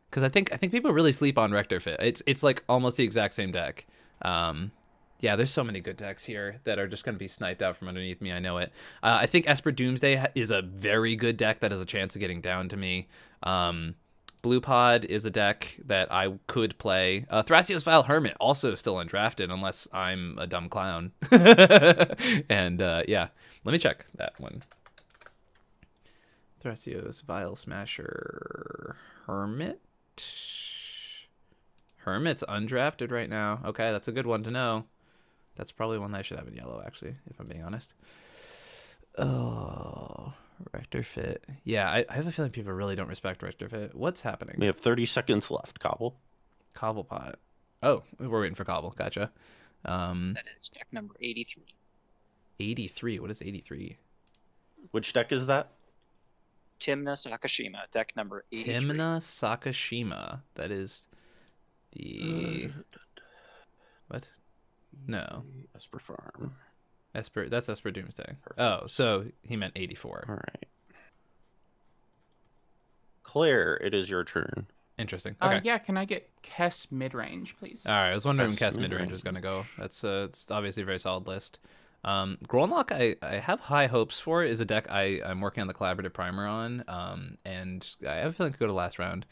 Because I think people really sleep on Rector Fit. It's like almost the exact same deck. Yeah, there's so many good decks here that are just going to be sniped out from underneath me. I know it. I think Esper Doomsday is a very good deck that has a chance of getting down to me. Blue Pod is a deck that I could play. Thrasios Vile Hermit, also still undrafted unless I'm a dumb clown. And yeah, let me check that one. Thrasios Vile Smasher Hermit. Hermit's undrafted right now. Okay, that's a good one to know. That's probably one that I should have in yellow, actually, if I'm being honest. Oh, Rector Fit. Yeah, I have a feeling people really don't respect Rector Fit. What's happening? We have 30 seconds left, Cobble. Cobblepot. Oh, we're waiting for Cobble. Gotcha. That is deck number 83. 83? What is 83? Which deck is that? Timna Sakashima, deck number 83. Timna Sakashima. That is the... What? No. Esper Farm. That's Esper Doomsday. Perfect. Oh, so he meant 84. All right. Claire, it is your turn. Interesting. Okay. Yeah, can I get Kess mid-range, please? All right, I was wondering when Kess mid-range was going to go. That's it's obviously a very solid list. Grolnlock, I have high hopes for. Is a deck I'm working on the collaborative primer on, and I have a feeling it could go to last round.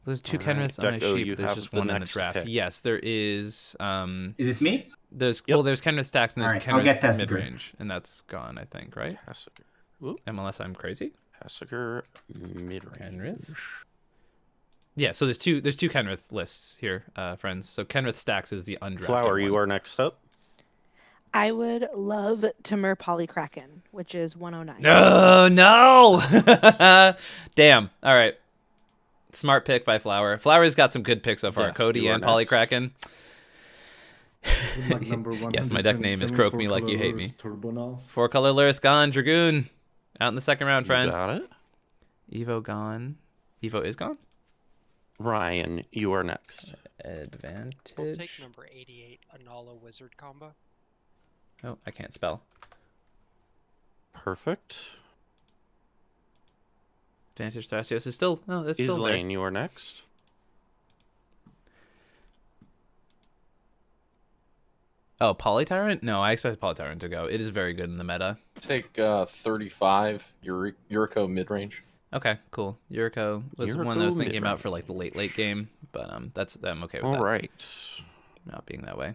There's two Kenriths on my sheet, but there's just one in the draft. Pick. Yes, there is. Is it me? There's there's Kenrith stacks and there's Kenrith mid-range, and that's gone, I think, right? Unless I'm crazy. Hessiger mid-range. Kenrith. Yeah, so there's two Kenrith lists here, friends. So Kenrith stacks is the undrafted Flower, one. you are next up. I would love Timur Polykraken, which is 109. No! Damn. All right. Smart pick by Flower. Flower's got some good picks so far. Yeah, Cody and next. Polykraken. Yes, my deck name is Croak Me Like You Hate Me. 4-color Luris gone. Dragoon. Out in the second round, friend. You got it. Evo gone. Evo is gone? Ryan, you are next. Advantage. We'll take number 88, Anala Wizard combo. Oh, I can't spell. Perfect. Advantage Thrasios is still... No, it's still there. Islane, you are next. Oh, Polytyrant? No, I expect Polytyrant to go. It is very good in the meta. Take 35 Yuriko mid-range. Okay, cool. Yuriko was the one I was thinking about for like the late game, but I'm okay with that. All right. Not being that way.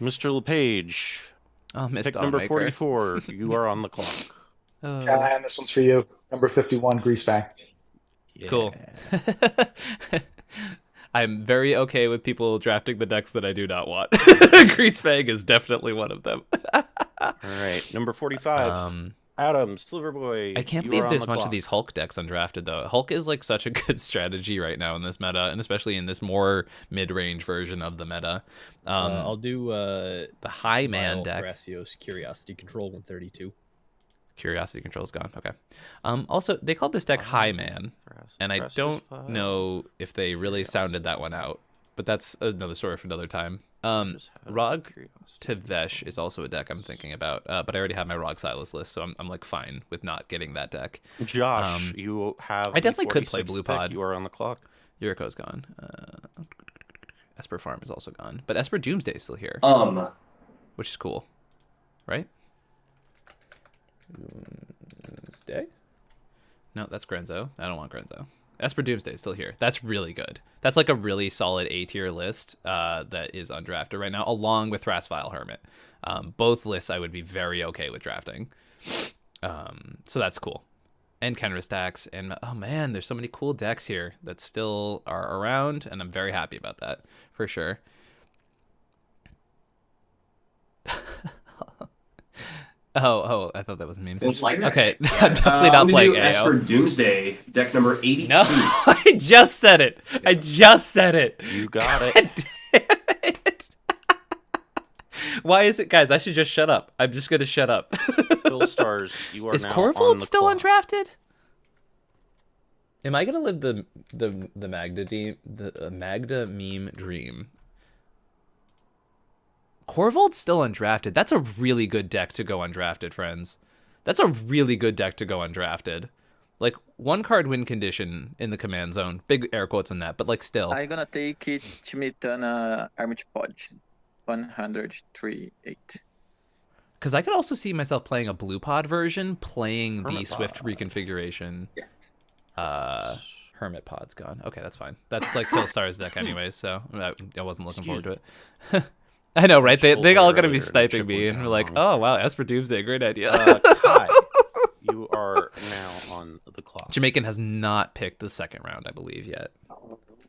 Mr. LePage. Oh, Mr. Pick number 44. You are on the clock. And this one's for you. Number 51, Grease Fang. Yeah. Cool. I'm very okay with people drafting the decks that I do not want. Grease Fang is definitely one of them. All right, number 45. Adam, Sliverboy. I can't believe there's a bunch of these Hulk decks undrafted, though. Hulk is like such a good strategy right now in this meta, and especially in this more mid-range version of the meta. I'll do the High Man deck. Thrasios Curiosity Control 132. Curiosity Control's gone. Okay. Also, they called this deck High Man, and I don't know if they really sounded that one out, but that's another story for another time. Rog Tevesh is also a deck I'm thinking about, but I already have my Rog Silas list, so I'm like fine with not getting that deck. Josh, you have. I definitely could play Blue Pod. You are on the clock. Yuriko's gone. Esper Farm is also gone, but Esper Doomsday is still here. Which is cool, right? Doomsday? No, that's Grenzo. I don't want Grenzo. Esper Doomsday is still here. That's really good. That's like a really solid A-tier list that is undrafted right now, along with Thrasvile Hermit. Both lists I would be very okay with drafting. So that's cool. And Kenris stacks. And oh man, there's so many cool decks here that still are around, and I'm very happy about that, for sure. Oh, I thought that was a meme. Okay, I'm definitely not playing AO. Esper Doomsday, deck number 82. No, I just said it. I just said it. You got it. Why is it, guys? I should just shut up. I'm just gonna shut up. Phil Stars, you are is now Corvold on the still clock. undrafted? Am I gonna live the Magda meme dream? Corvold's still undrafted. That's a really good deck to go undrafted, friends. That's a really good deck to go undrafted. Like, 1-card win condition in the command zone. Big air quotes on that, but like still. I'm gonna take it Chimitana Armich Podge. 103.8. Because I could also see myself playing a Blue Pod version, playing the Hermit Swift Pod. reconfiguration. Hermit Pod's gone. Okay, that's fine. That's like Killstar's deck anyway, so I wasn't looking forward to it. I know, right? They all gonna be sniping me, and we're like, oh wow, Esper Doomsday, great idea. Kai, you are now on the clock. Jamaican has not picked the second round, I believe, yet.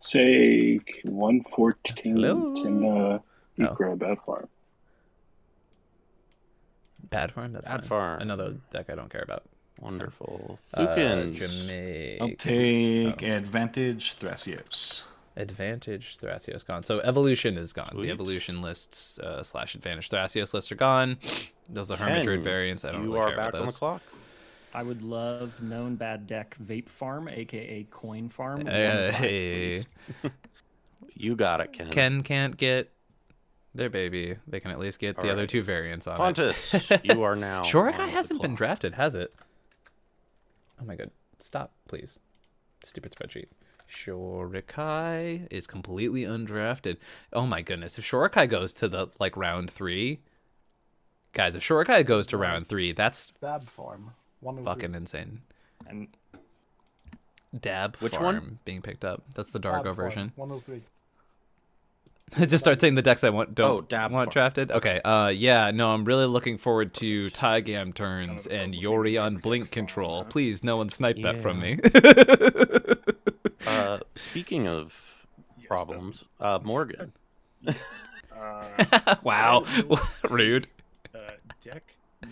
Take 114 Hello? Timna Ikra Bad Farm. Bad Farm? That's Bad fine. Farm. Another deck I don't care about. Wonderful. Fukins. Jamaica. I'll take Advantage Thrasios. Advantage Thrasios gone. So Evolution is gone. Sweet. The Evolution lists / Advantage Thrasios lists are gone. Those are the Hermit Druid variants. I don't really care about those. You are back on the clock. I would love known bad deck Vape Farm, aka Coin Farm. Hey. You got it, Ken. Ken can't get their baby. They can at least get the other two variants on Pontus, it. you are now Shorakai on the hasn't been clock. drafted, has it? Oh my god. Stop, please. Stupid spreadsheet. Shorakai is completely undrafted. Oh my goodness. If Shorakai goes to the round 3, guys, if Shorakai goes to round 3, that's Dab Farm. fucking insane. And Dab Which Farm one? being picked up. That's the Dargo version. 103. Just start saying the decks I want Dab want Farm. drafted. Okay. Yeah. No, I'm really looking forward to Tygam turns and Yori on blink control. Please, no one snipe that from me. Speaking of problems, Morgan. Wow. Rude. Deck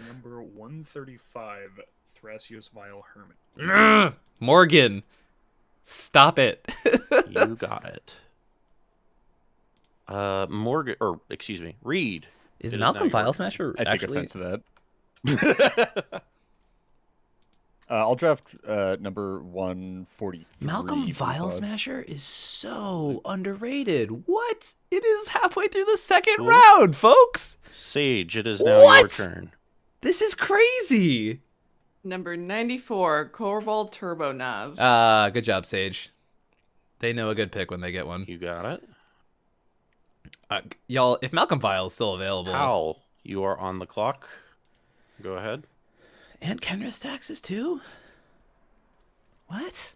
number 135, Thrasios Vile Hermit. Morgan, stop it. You got it. Morgan, or excuse me, Reed. Is it Malcolm now your File turn. Smasher I take actually? offense to that. I'll draft number 143. Malcolm File Pod. Smasher is so underrated. What? It is halfway through the second Cool. round, folks. Sage, it is now your turn. This is crazy. Number 94, Corval Turbo Naz. Good job, Sage. They know a good pick when they get one. You got it. Y'all, if Malcolm File is still available. Hal, you are on the clock. Go ahead. And Kenra Staxes too? What?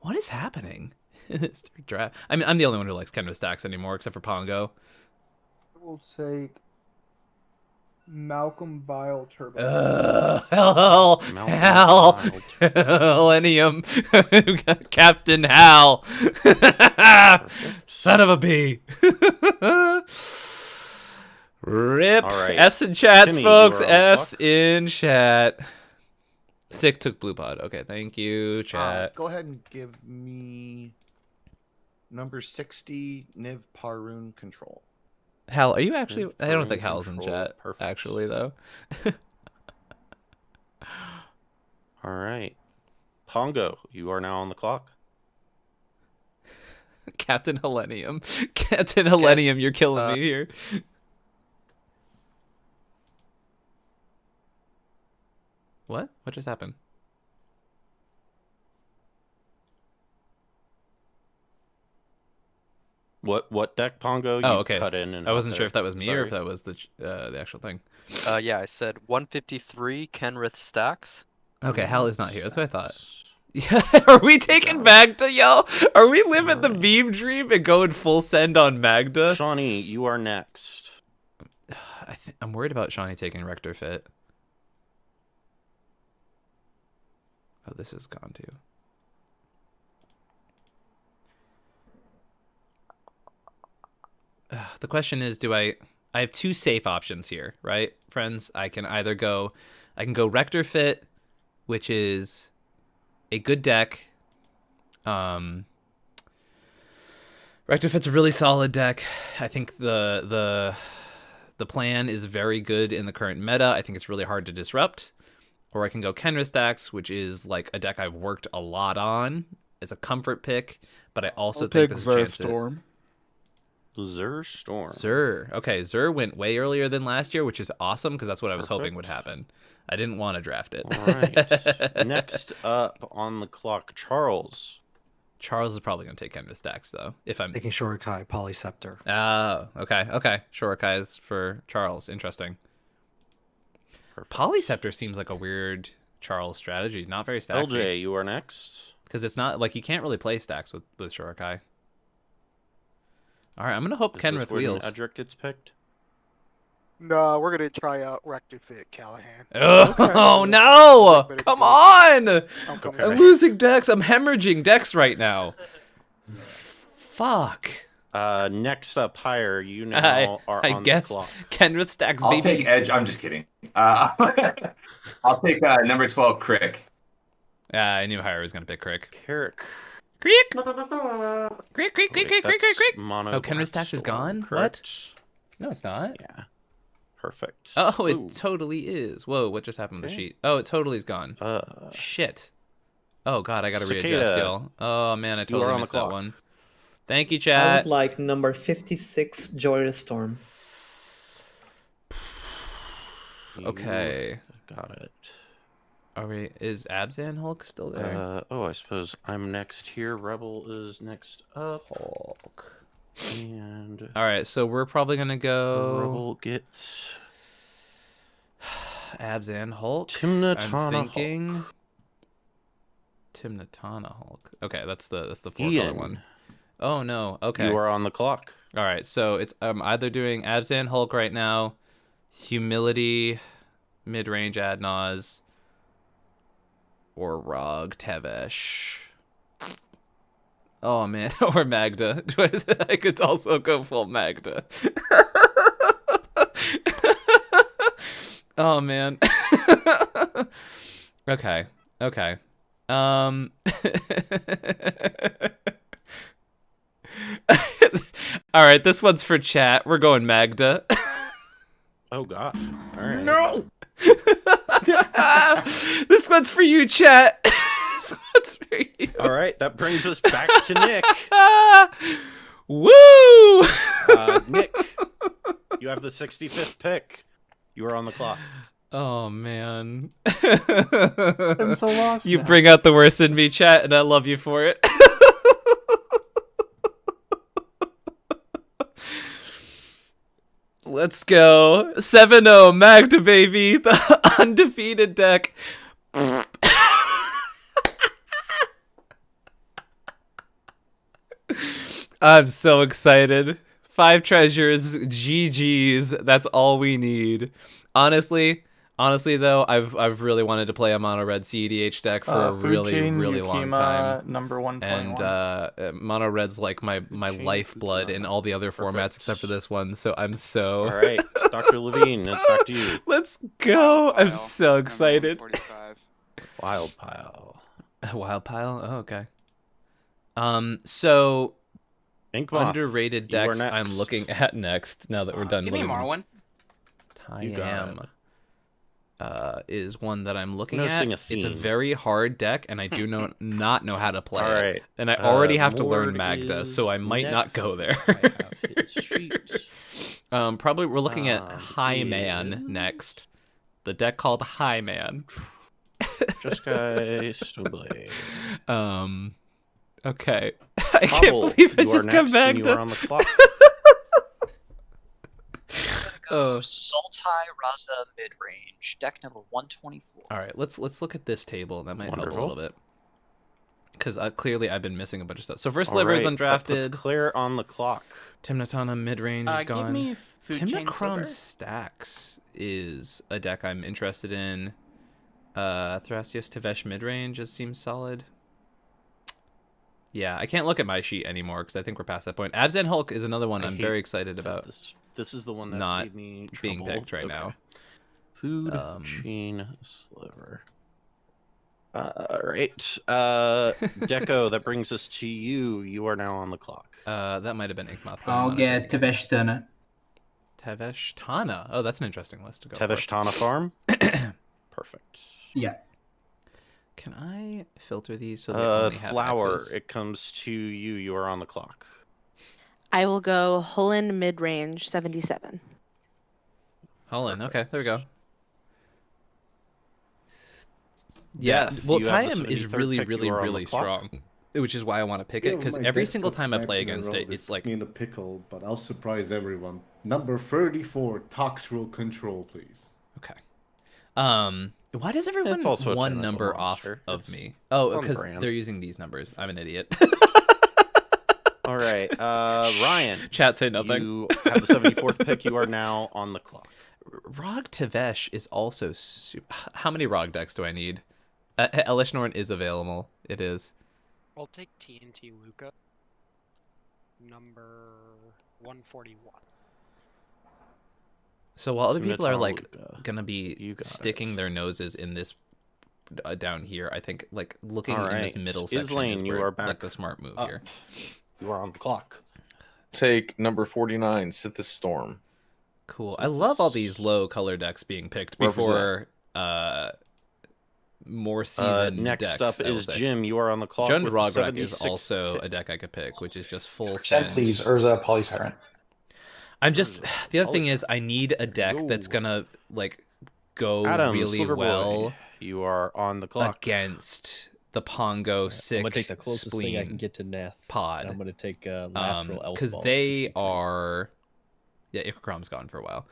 What is happening? Draft. I mean, I'm the only one who likes Kenra Stax anymore, except for Pongo. We'll take Malcolm Vile Turbo. Hal, Millennium, Captain Hal, son of a bee. Rip. All right. F's in chats, Timmy, folks. you are on the F's in chat. Sick took Blue Pod. Okay, thank you, chat. Go ahead and give me number 60, Niv Parun Control. Hal, are you actually? Niv I don't Parun think Hal's in Control. chat. Perfect. Actually, though. All right. Pongo, you are now on the clock. Captain Hellenium. Captain Hellenium, you're killing me here. What? What just happened? What deck, Pongo? Oh, You okay. cut in and I out wasn't sure there. if that was me or if Sorry. that was the actual thing. Yeah, I said 153 Kenrith Stacks. Okay, Hal is not here. That's what I thought. Yeah, are we taking Magda, y'all? Are we living the meme dream and going full send on Magda? Shawnee, you are next. I'm worried about Shawnee taking Rector Fit. Oh, this is gone too. The question is, I have two safe options here, right, friends? I can go Rector Fit, which is a good deck. Rector Fit's a really solid deck. I think the plan is very good in the current meta. I think it's really hard to disrupt. Or I can go Kenra Stacks, which is like a deck I've worked a lot on. It's a comfort pick, but I also think there's a chance Storm. Zur Storm. Zur. Okay, Zur went way earlier than last year, which is awesome because that's what I was hoping Perfect. would happen. I didn't want to draft it. All right. Next up on the clock, Charles. Charles is probably going to take Kenra Stacks, though. If I'm Taking Shorikai, Polyscepter. Oh, okay. Okay. Shorikai is for Charles. Interesting. Polyscepter seems like a weird Charles strategy. Not very stacksy. LJ, you are next. Because it's not like you can't really play stacks with Shorikai. All right, I'm gonna hope Kenrith wheels. Edric gets picked. No, we're gonna try out Rector Fit, Callahan. Oh no! Come on! coming. I'm losing decks. I'm hemorrhaging decks right now. Fuck. Next up, higher. You now are I on guess the clock. Kenrith Stacks. I'll baby. take Edge. I'm just kidding. I'll take number 12, Crick. I knew Hire was gonna pick Crick. Carrick. Crick. Crick. Crick. Crick. Wait, Crick. Crick. that's Crick. mono Oh, Kenrith Stacks is Storm, gone. correct? What? No, it's not. Yeah. Perfect. Oh, Ooh. it totally is. Whoa, what just happened with the sheet? Oh, it totally is gone. Shit. Oh god, I gotta readjust, Cicada, y'all. Oh man, I you are totally on the missed that clock. one. Thank you, I chat. would like number 56, Joyous Storm. Okay. Got it. Are we? Is Abzan Hulk still there? I suppose I'm next here. Rebel is next up. Hulk. And All right, so we're probably gonna go Rebel gets Abzan Hulk. Timnatana I'm thinking Timnatana Hulk. Okay, that's the four-color Ian. one. Oh no. Okay. You are on the clock. All right, so it's either doing Abzan Hulk right now, Humility, mid-range Adnaz, or Rog Tevesh. Oh man, or Magda. I could also go full Magda. Oh man. Okay. Okay. All All right, this one's for chat. We're going Magda. Oh god. All right. No. This one's for you, chat. This one's for you. All right, that brings us back to Nick. Woo! Nick, you have the 65th pick. You are on the clock. Oh man. I'm so lost. You now. bring out the worst in me, chat, and I love you for it. Let's go. 7-0 Magda, baby. The undefeated deck. I'm so excited. 5 treasures, GG's. That's all we need. Honestly though, I've really wanted to play a mono red cEDH deck for a really long time. Number 121. And mono red's like my lifeblood in all the other formats except for this one. So I'm so. All right, Dr. Levine, it's back to you. Let's go! I'm so excited. Wild pile. Wild pile. Oh, okay. So Inkmoth, underrated you are decks next. I'm looking at next. Now that we're done. Give me Marwin. Tayam is one that I'm looking Noticing at. a It's a theme. very hard deck, and I do not know how to play All it. right. And I already have to learn Mord Magda, so I is might not next. go there. I have his sheet. Probably we're looking at High Man is- next. The deck called High Man. Just guys, Snowblade. Okay. I Hobble, can't believe I you are just got next, and you Magda. are on the clock. Go Sultai Raza mid range. Deck number 124. All right, let's look at this table. That might help a Wonderful. little bit. Because clearly I've been missing a bunch of stuff. So first All Sliver is right, that puts undrafted. Claire on the clock. Timnatana mid-range is Give gone. me Food Chain Timnacrom Silver. Stacks is a deck I'm interested in. Thrasios Tevesh mid-range just seems solid. Yeah, I can't look at my sheet anymore because I think we're past that point. Abzan Hulk is another one I I'm hate very excited about. This is the one that Not gave me being trouble. picked right Okay. now. Food Chain Sliver. All right. Deco, that brings us to you. You are now on the clock. That might have been Inkmoth. I'll get Tevesh Tana. Tevesh Tana. Oh, that's an interesting list to go Tevesh for. Tana Farm. Perfect. Yeah. Can I filter these so they only have Flower, X's? it comes to you. You are on the clock. I will go Hullen mid-range 77. Holland. Okay, there we go. Yeah, Death, well, you have the Tayam is 73rd really, pick. really, You are on the really clock. strong, which is why I want to pick it. Because every single time I play against it, it's like in a pickle, but I'll surprise everyone. Number 34, Toxrill Control, please. okay. Why does everyone It's also a one tentacle number monster. off of It's- me? it's Oh, on the because brand. they're using these numbers. I'm an idiot. All right. Ryan. Chat say nothing. You have the 74th pick. You are now on the clock. Rog Tevesh is also super... How many Rog decks do I need? Elishnorn is available. It is. I'll take TNT Luca. Number 141. So while other people are Timnatana like Luca. gonna be sticking their noses in this down here, I think like looking All in this right. middle section Islane, is you where are back like the smart move up. here. You are on the clock. Take number 49, Sithis Storm. Cool. I love all these low color decks being picked before more seasoned Next decks. up I will is say. Jim. You are on the clock. Jund with the Rogrek is 76th also pick. a deck I could pick, which is just full Send, send. please, Urza Polysiren. I'm just the other thing is I need a deck that's gonna like go Adam, really Silverboy, well you are on the clock. against the Pongo sick I'm gonna take the closest thing I can spleen get to Nath. pod. And I'm gonna take lateral elf Because ball at they 63. are, yeah, Ikkrom's gone for a while.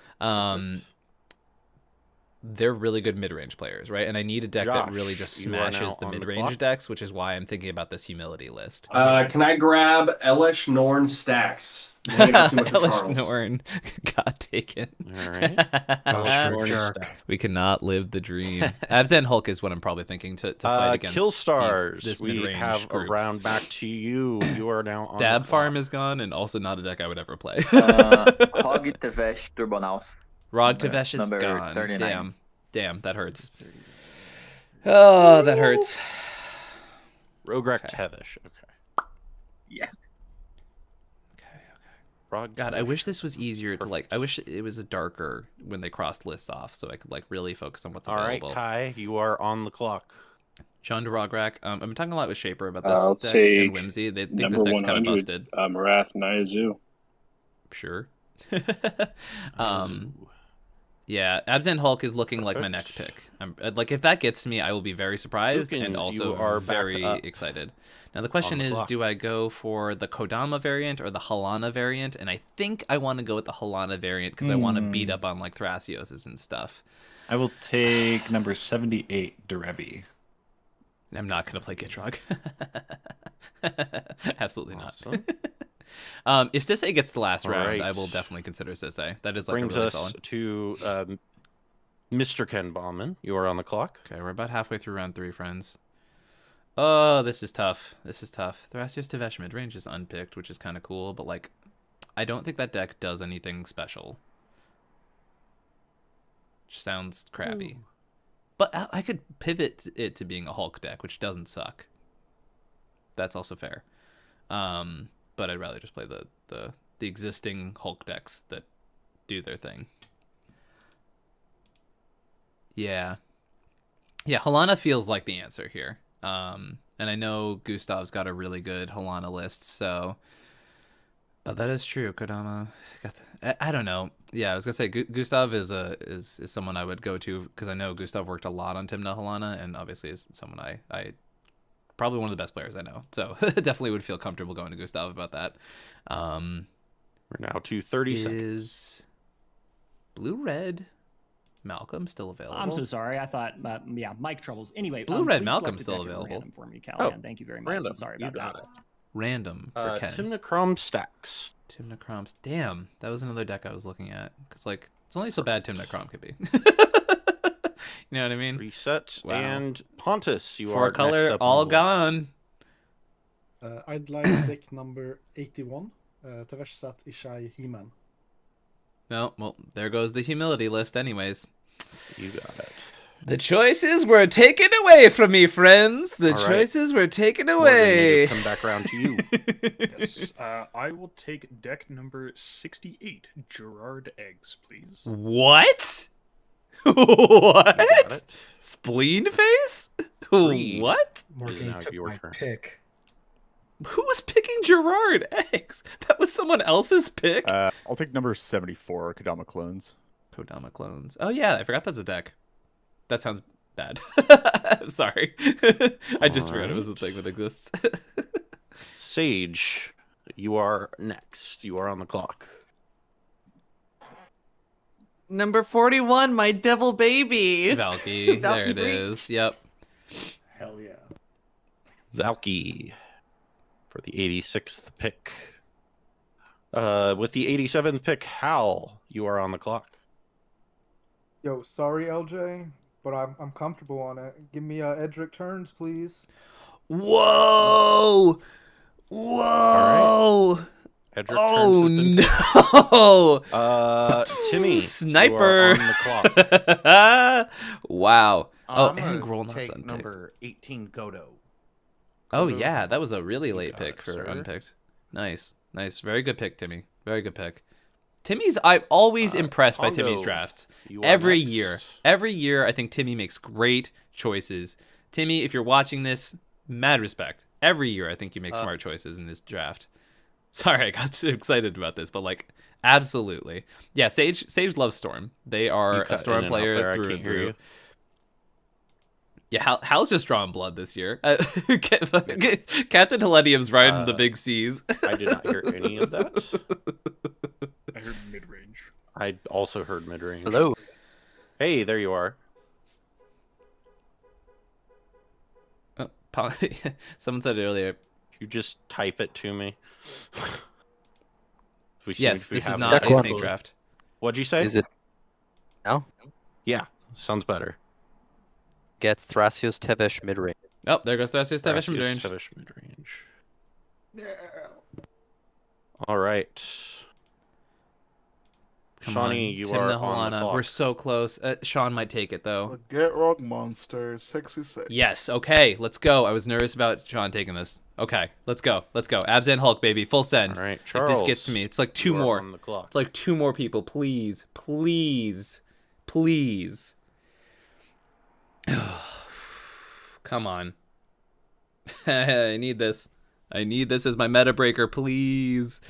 They're really good mid-range players, right? And I need a deck that really just Josh, you are now smashes the on the mid-range clock. decks, which is why I'm thinking about this humility list. Can I grab Elish Norn Stacks? I got too much for Elish Charles. Norn got taken. All right. We cannot live the dream. Abzan Hulk is what I'm probably thinking to fight against. Kill Stars. This We mid-range have group. a round back to you. You are now on Dab the Farm is gone, and also not a deck I would ever play. Hog Tevesh Turbonaut. Rog Tevesh is Number gone. 39. Damn, that hurts. Oh, that hurts. Rogrek Tevesh. Okay. Yeah. Frog. God, I wish this was easier to like. I wish it was a darker when they crossed lists off, so I could like really focus on what's available. All right, Kai, you are on the clock. Sean DeRograk. I've been talking a lot with Shaper about I'll this deck and take Whimsy. They think number this deck's kind of 100, busted. Marath Naizu. Sure. Yeah, Abzan Hulk is looking like my next pick. I'm like, if that gets to me, I will be very surprised Lukens, and you also are very back up excited. Now the question the is, clock. do I go for the Kodama variant or the Halana variant? And I think I want to go with the Halana variant because I want to beat up on like Thrasioses and stuff. I will take number 78, Derevi. I'm not going to play Gitrog. Absolutely Awesome. not. If Sisei gets the last round, right. I will definitely consider Sisei. That is like Brings a really us solid. to Mr. Ken Bauman. You are on the clock. Okay, we're about halfway through round 3, friends. Oh, this is tough. This is tough. Thrasios Tevesh midrange is unpicked, which is kind of cool, but like, I don't think that deck does anything special. Which sounds crappy. Ooh. But I could pivot it to being a Hulk deck, which doesn't suck. That's also fair. But I'd rather just play the existing Hulk decks that do their thing. Yeah. Yeah, Halana feels like the answer here. And I know Gustav's got a really good Halana list, so... Oh, that is true. Kodama got I don't know. Yeah, I was gonna say Gustav is someone I would go to because I know Gustav worked a lot on Timna Halana, and obviously is someone I probably one of the best players I know. So definitely would feel comfortable going to Gustav about that. We're now to 30 seconds. Is Blue Red Malcolm still available? I'm so sorry. I thought, yeah, mic troubles. Anyway, Blue Red please Malcolm's select a still deck at available. random for me, Callahan. Thank you very much. Random. I'm sorry about that. Random for Ken. Timnacrom Stacks. Timnacrom's. Damn, that was another deck I was looking at. Because, like, it's only so bad Timnacrom could be. You know what I mean? Reset. Wow. And Pontus, you Four are color, next up all on the list. gone. I'd like deck number 81. Tevesh Sat Ishai He-Man. No, well, there goes the humility list anyways. You got it. The choices were taken away from me, friends. The All right. choices were taken Morgan, away. it has come back around to you. Yes, I will take deck number 68, Gerard Eggs, please. What? What? Spleen face? Reed. What? Morgan, now your turn. Pick. Who was picking Gerard Eggs? That was someone else's pick? I'll take number 74, Kodama Clones. Kodama Clones. Oh yeah, I forgot that's a deck. That sounds bad. Sorry. I just forgot it was a thing that exists. Sage, you are next. You are on the clock. Number 41, my devil baby. Valky. There it Breach. is. Yep. Hell yeah. Valky for the 86th pick. With the 87th pick, Hal, you are on the clock. Yo, sorry, LJ, but I'm comfortable on it. Give me Edric turns, please. Whoa! Whoa! Edric Oh turns no! Timmy, Sniper! you are on the clock. Wow. Oh, I'm and gonna Grolnot's take unpicked. number 18, Godo. Oh yeah, that was a really late pick it, for sir. unpicked. Nice, nice, very good pick, Timmy. Very good pick. I'm always impressed by Timmy's Hondo, drafts. you are Every next. year, every year, I think Timmy makes great choices. Timmy, if you're watching this, mad respect. Every year, I think you make smart choices in this draft. Sorry, I got too excited about this, but like, absolutely, yeah. Sage loves Storm. They are a cut in Storm and out player there, I through can't and hear through. you. Yeah, Hal's just drawing blood this year. Captain Helenium's riding the big C's. I did not hear any of that. I heard mid-range. I also heard mid-range. Hello. Hey, there you are. Someone said earlier. You just type it to me. Yes, this is not a snake draft. What'd you say? Is it now? Yeah, sounds better. Get Thrasios Tevesh mid-range. Oh, there goes Thrasios Tevesh mid-range. Tevesh mid-range. All right. Come Shawnee, on. you Timna are on the Halana. clock. We're so close. Sean might take it, though. Get Rock Monster, 66. Yes, okay, let's go. I was nervous about Sean taking this. Okay, let's go. Let's go. Abzan Hulk, baby. Full send. All right, If Charles. this gets to me, it's like 2 you are more. on the clock. It's like 2 more people. Please. Please. Please. Come on. I need this. I need this as my meta breaker, please.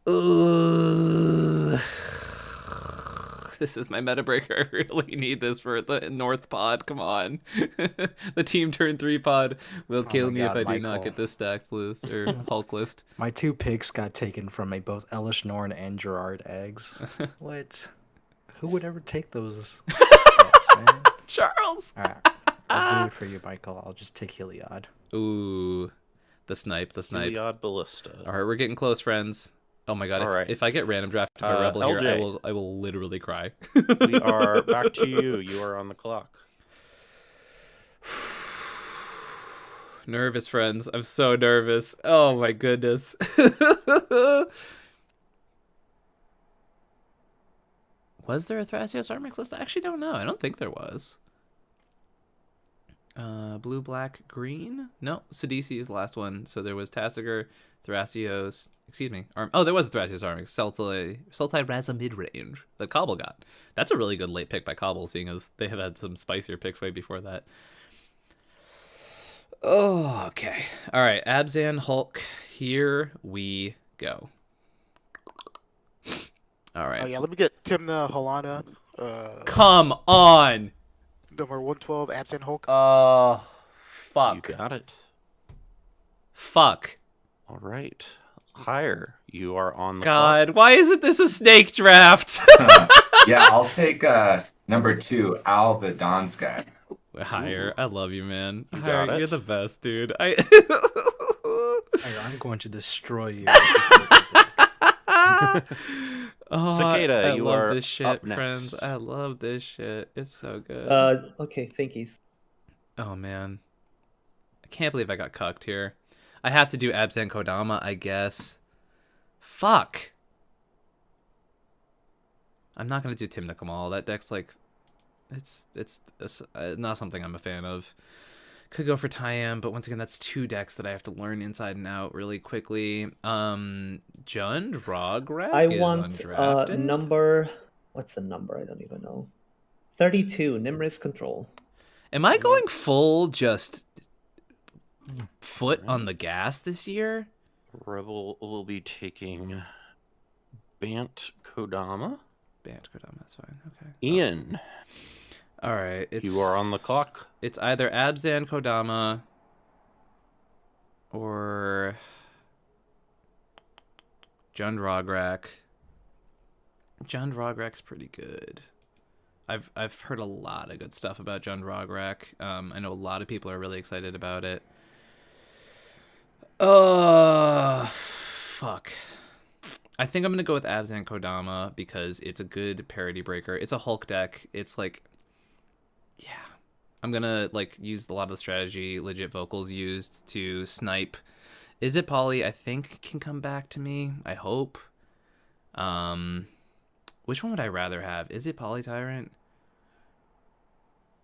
Ugh. This is my meta breaker. I really need this for the North pod. Come on. The team turn 3 pod will kill me if I do not get this stacked list or Hulk list. My 2 picks got taken from me, both Elish Norn and Gerard Eggs. What? Who would ever take those picks, man? Charles! Alright, I'll do it for you, Michael. I'll just take Heliod. Ooh. The snipe. Heliod Ballista. Alright, we're getting close, friends. Oh my god, if I get random drafted by Rebel LJ. here, I will literally cry. We are back to you. You are on the clock. Nervous, friends. I'm so nervous. Oh my goodness. Was there a Thrasios Armix list? I actually don't know. I don't think there was. Blue, black, green? No, Sidisi is the last one. So there was Tassiger, Thrasios, excuse me. Oh, there was a Thrasios Armix. Sultai Raza mid-range that Cobble got. That's a really good late pick by Cobble, seeing as they have had some spicier picks way before that. Oh, okay. All right, Abzan Hulk, here we go. All right. Oh yeah, let me get Timna Halana. Come on! Number 112, Absent Hulk. Oh, fuck. You got it. Fuck. All right. Higher. You are on the God, clock. why isn't this a snake draft? Yeah, I'll take number 2, Al the Donskag. Higher. I love you, man. You Higher, got it. you're the best, dude. I'm going to destroy you. Oh, Cicada, I you love are this shit, up next. friends. I love this shit. It's so good. Okay, thinkies. Oh, man. I can't believe I got cucked here. I have to do Abzan Kodama, I guess. Fuck. I'm not going to do Timna Kamal. That deck's like... It's not something I'm a fan of. Could go for Tyam, but once again, that's 2 decks that I have to learn inside and out really quickly. Jund Rograk I is want undrafted. number... What's the number? I don't even know. 32, Nimris Control. Am I going full just foot on the gas this year? Rebel will be taking Bant Kodama. Bant Kodama, that's fine. Okay. Ian. All right. You are on the clock. It's either Abzan Kodama or Jund Rograk. Jund Rograk's pretty good. I've heard a lot of good stuff about Jund Rograk. I know a lot of people are really excited about it. Fuck. I think I'm gonna go with Abzan Kodama because it's a good parity breaker. It's a Hulk deck. It's like, yeah, I'm gonna like use a lot of the strategy legit vocals used to snipe. Is it Poly? I think can come back to me. I hope. Which one would I rather have? Is it Poly Tyrant?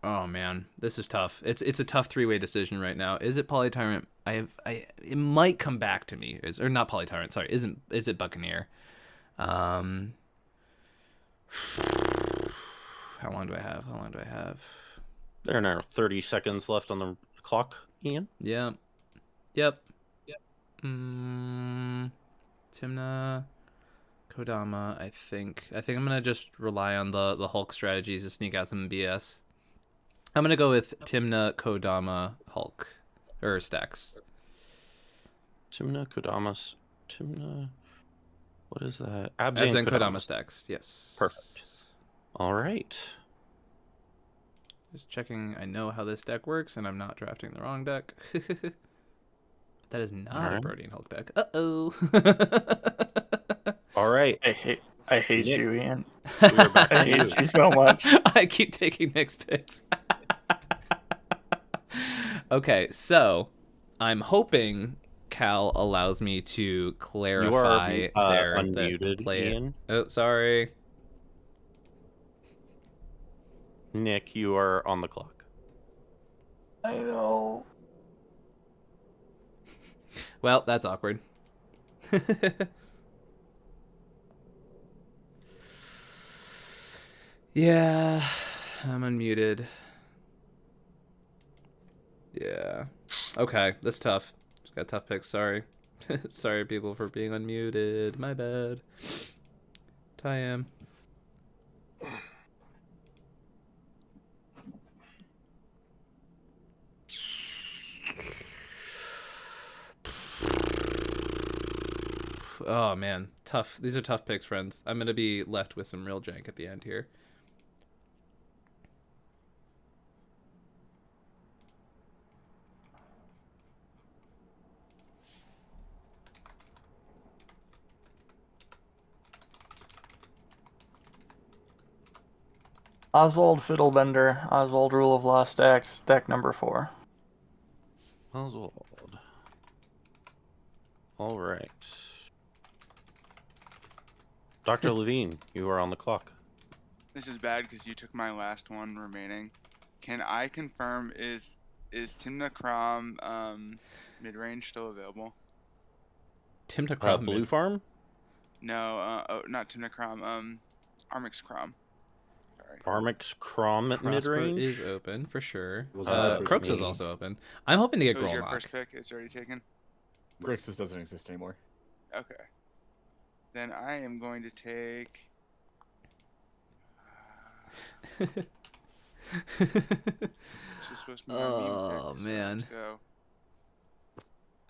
Oh man, this is tough. It's a tough 3-way decision right now. Is it Poly Tyrant? It might come back to me. Or not Poly Tyrant, sorry. Is it Buccaneer? How long do I have? There are now 30 seconds left on the clock, Ian. Yeah. Yep. Timna Kodama, I think I'm gonna just rely on the Hulk strategies to sneak out some BS. I'm gonna go with Timna Kodama Hulk or stacks. Timna Kodama's Timna. What is that? Abzan Kodama stacks. Yes. Perfect. All right. Just checking. I know how this deck works, and I'm not drafting the wrong deck. That is not a Brodian Hulk deck. Uh-oh. All right. I hate you, Ian. I hate you so much. I keep taking Nick's picks. Okay, so I'm hoping Cal allows me to clarify there unmuted, that play it. Ian. Oh, sorry. Nick, you are on the clock. I know. Well, that's awkward. Yeah, I'm unmuted. Yeah. Okay, that's tough. Just got tough picks, sorry. Sorry, people, for being unmuted. My bad. Ty-am. Oh, man. Tough. These are tough picks, friends. I'm going to be left with some real jank at the end here. Oswald Fiddlebender, Oswald Rule of Law stacks, deck number 4. Oswald. All right. Dr. Levine, you are on the clock. This is bad because you took my last one remaining. Can I confirm, is Timna Krom mid-range still available? Timna Krom Blue Farm? No, not Timna Krom, Armix Krom. Armix Krom at mid-range is open for sure. Was Crooks is also open. I'm hoping to get What was your Grolnok. first pick? It's already taken? Grixis doesn't exist anymore. Okay. Then I am going to take... This is supposed to be my meme pick, so man.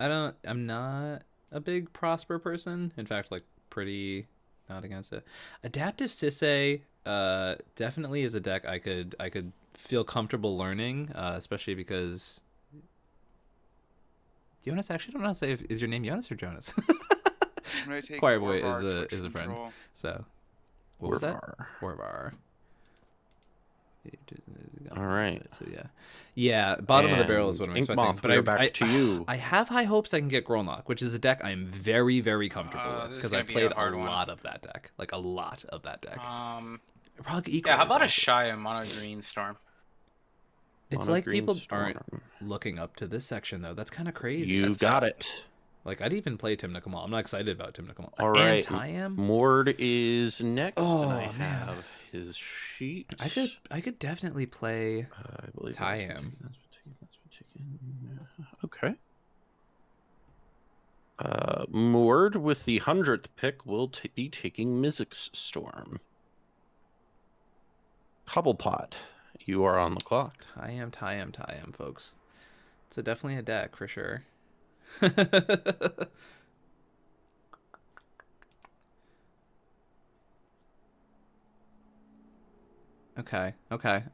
let's go. I'm not a big Prosper person. In fact, like, pretty not against it. Adaptive Sisay definitely is a deck I could feel comfortable learning, especially because Jonas, actually don't know how to say is your name Jonas or Jonas? I'm gonna take Choir Boy Orvar is a friend. control. So what was that? Orvar. Orvar. All right. So yeah. Bottom of the barrel is what I'm Ink expecting. Moth, But we are back to you. I have high hopes I can get Grolnok, which is a deck I'm very, very comfortable with this is because gonna I be played a hard a one. lot of that deck, like a lot of that deck. Rug Yeah, how about a also. Shia Mono Green Storm? It's Mono like Green people Storm. aren't looking up to this section though. That's kind of crazy. You got it. Like I'd even play Timna Kamal. I'm not excited about Timna Kamal. All And right. Ty-am? Mord is next, Oh, and I man. have his sheet. I could definitely play I believe Ty-am. Okay. Mord with the 100th pick will be taking Mizzix Storm. Cobblepot, you are on the clock. Ty-am, folks. It's definitely a deck for sure. Okay.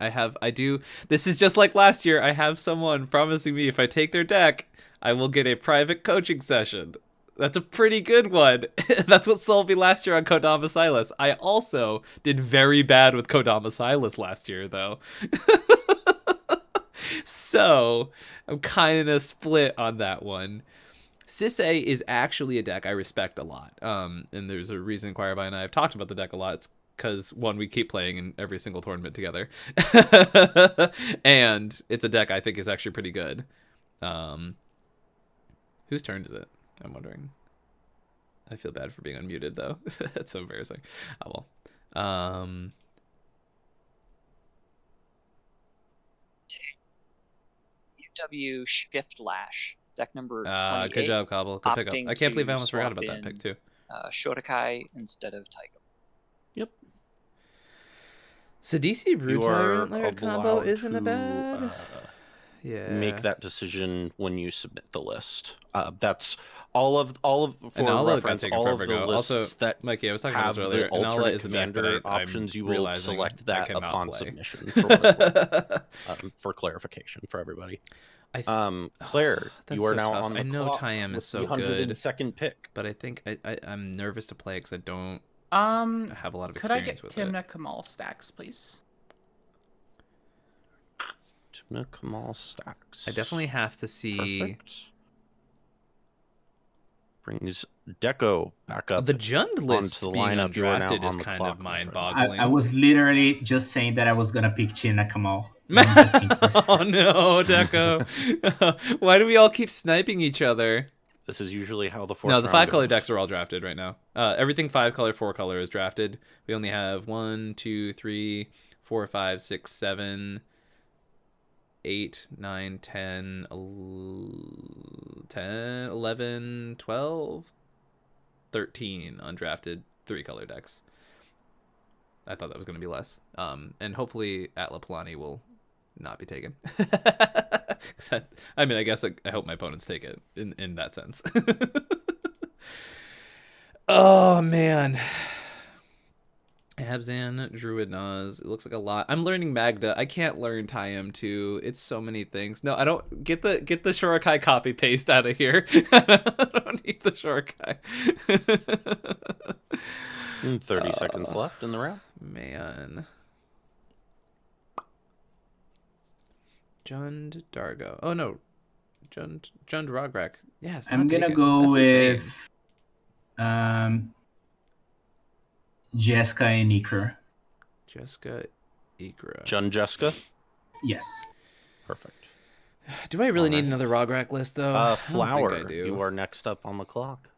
I do. This is just like last year. I have someone promising me if I take their deck, I will get a private coaching session. That's a pretty good one. That's what sold me last year on Kodama Silas. I also did very bad with Kodama Silas last year, though. So I'm kind of split on that one. Sisay is actually a deck I respect a lot. And there's a reason Choirby and I have talked about the deck a lot. It's because, one, we keep playing in every single tournament together. And it's a deck I think is actually pretty good. Whose turn is it? I'm wondering. I feel bad for being unmuted, though. That's so embarrassing. Oh, well. UW Shift Lash. Deck number 28. Good job, Cobble. Good pickup. opting I can't believe I to almost forgot swap about that in, pick, too. Shotokai instead of Tycho. So DC Brew You are Tyrant Lair combo allowed isn't a to, bad. Make that decision when you submit the list. That's all of for Inala got reference. taken All of forever the ago. lists Also, that Mikey, I was talking about have this earlier. the Inala alternate is a deck, but commander I'm options. You will realizing select I that cannot upon play. submission for clarification for everybody. Claire, That's you are so now tough. on the I know clock Ty-am with is so the good. 102nd pick. But I think I'm nervous to play because I don't have a lot of Could I experience get with it. Timna Kamal stacks, please? Timna Kamal stacks. I definitely have to see. Perfect. Brings Deco back up. The Jund list onto the being lineup. You are now undrafted is on the kind clock, of my friend. mind-boggling. I was literally just saying that I was gonna pick Chinna Kamal. Oh no, Deco. Why do we all keep sniping each other? This is usually how the fourth No, the round 5-color goes. decks are all drafted right now. Everything 5-color, 4-color is drafted. We only have 1, 2, 3, 4, 5, 6, 7, 8, 9, 10, 11, 12, 13 undrafted 3-color decks. I thought that was going to be less. And hopefully Atla Palani will not be taken. I mean, I guess I hope my opponents take it in that sense. Oh, man. Abzan, Druid Naz. It looks like a lot. I'm learning Magda. I can't learn Tayam too. It's so many things. No, I don't get the Shurikai copy paste out of here. I don't need the Shurikai. 30 seconds left in the round. Man. Jund Dargo. Oh no. Jund Rograk. Yes. I'm gonna go with Jessica and Iker. Jessica Ikra. Jund Jessica? Yes. Perfect. Do I really need another Rograk list though? Flower. I do. You are next up on the clock.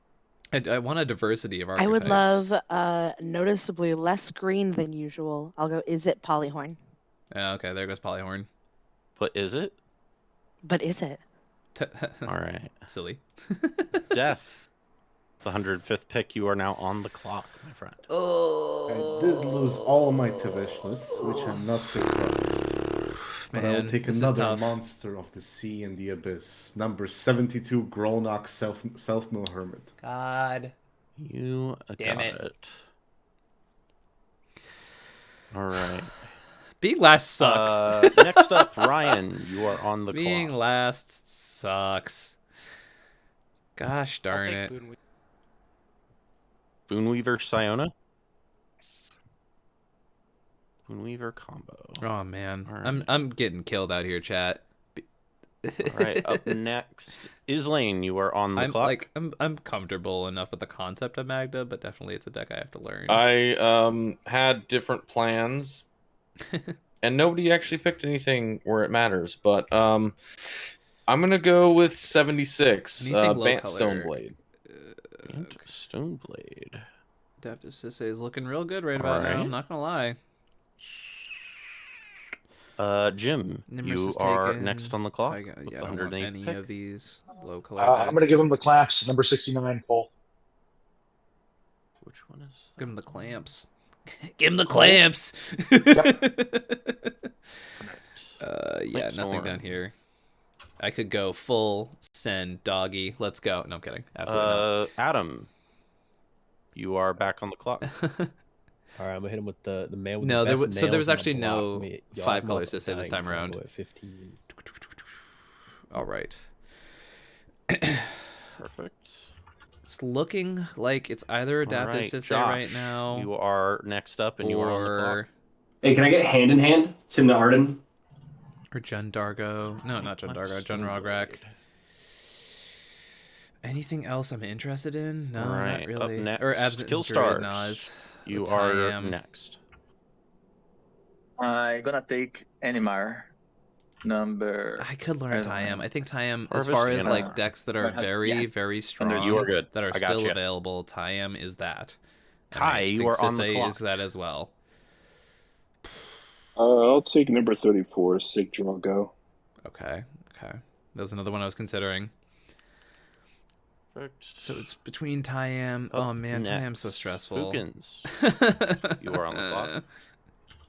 I want a diversity of archetypes. I would love noticeably less green than usual. I'll go, is it Polyhorn? Okay, there goes Polyhorn. But is it? But is it? All right. Silly. Death. The 105th pick. You are now on the clock, my friend. I did lose all of my Tevesh lists, which I'm not surprised. But I will Man, take this is another tough. monster of the sea and the abyss. Number 72, Grolnock Self-Mill Hermit. God. You Damn got it. it. All right. Being last sucks. Next up, Ryan. You are on the Being clock. last sucks. Gosh darn it. Boonweaver Siona? Boonweaver combo. Oh man. All I'm getting killed out here, chat. All right, up next, Islane. You are on the clock. I'm comfortable enough with the concept of Magda, but definitely it's a deck I have to learn. I had different plans, and nobody actually picked anything where it matters. But I'm gonna go with 76. Anything low Bant color. Stoneblade. Bant Stoneblade. Adaptive Sisse is looking real good right about now. I'm not gonna lie. Jim, Nimrus you is are taken. next on the clock. I with the don't want 108th any pick. of these low color. I'm going to give him the clamps, number 69, Cole. Which one is? Give him the clamps. Give him the clamps. Yeah, Thanks, nothing Lauren. down here. I could go full send doggy. Let's go. No, I'm kidding. Absolutely not. Adam, you are back on the clock. All right, I'm gonna hit him with the man with No, the there best was, so there was nails on actually the block. no I mean, y'all 5-color motherfuckers Sisse this dying time around. combo at 15. All right. Perfect. It's looking like it's either adaptive All right, Sisse Josh, right now. You are next up, and you are on the clock. Hey, can I get hand in hand? Tim the Arden. Or Jund Dargo. No, not Jund Dargo. Jund Rograk. Anything else I'm interested in? No, All right, not really. Up next, Or Absent Kill Druid Stars. Naz. You with are Tayam. next. I'm gonna take Animar. Number. I could learn don't Tayam. know. I think Tayam, as Harvest far as Animar. like decks that are Yeah. very, very strong, You are good. that are I got still you. available, Tayam is that. And Kai, I you think are on the Sisse clock. is that as well. I'll take number 34, Sig Drago. Okay. That was another one I was considering. Perfect. So it's between Tayam. Oh man, Tayam's so stressful. Fukins. You are on the clock.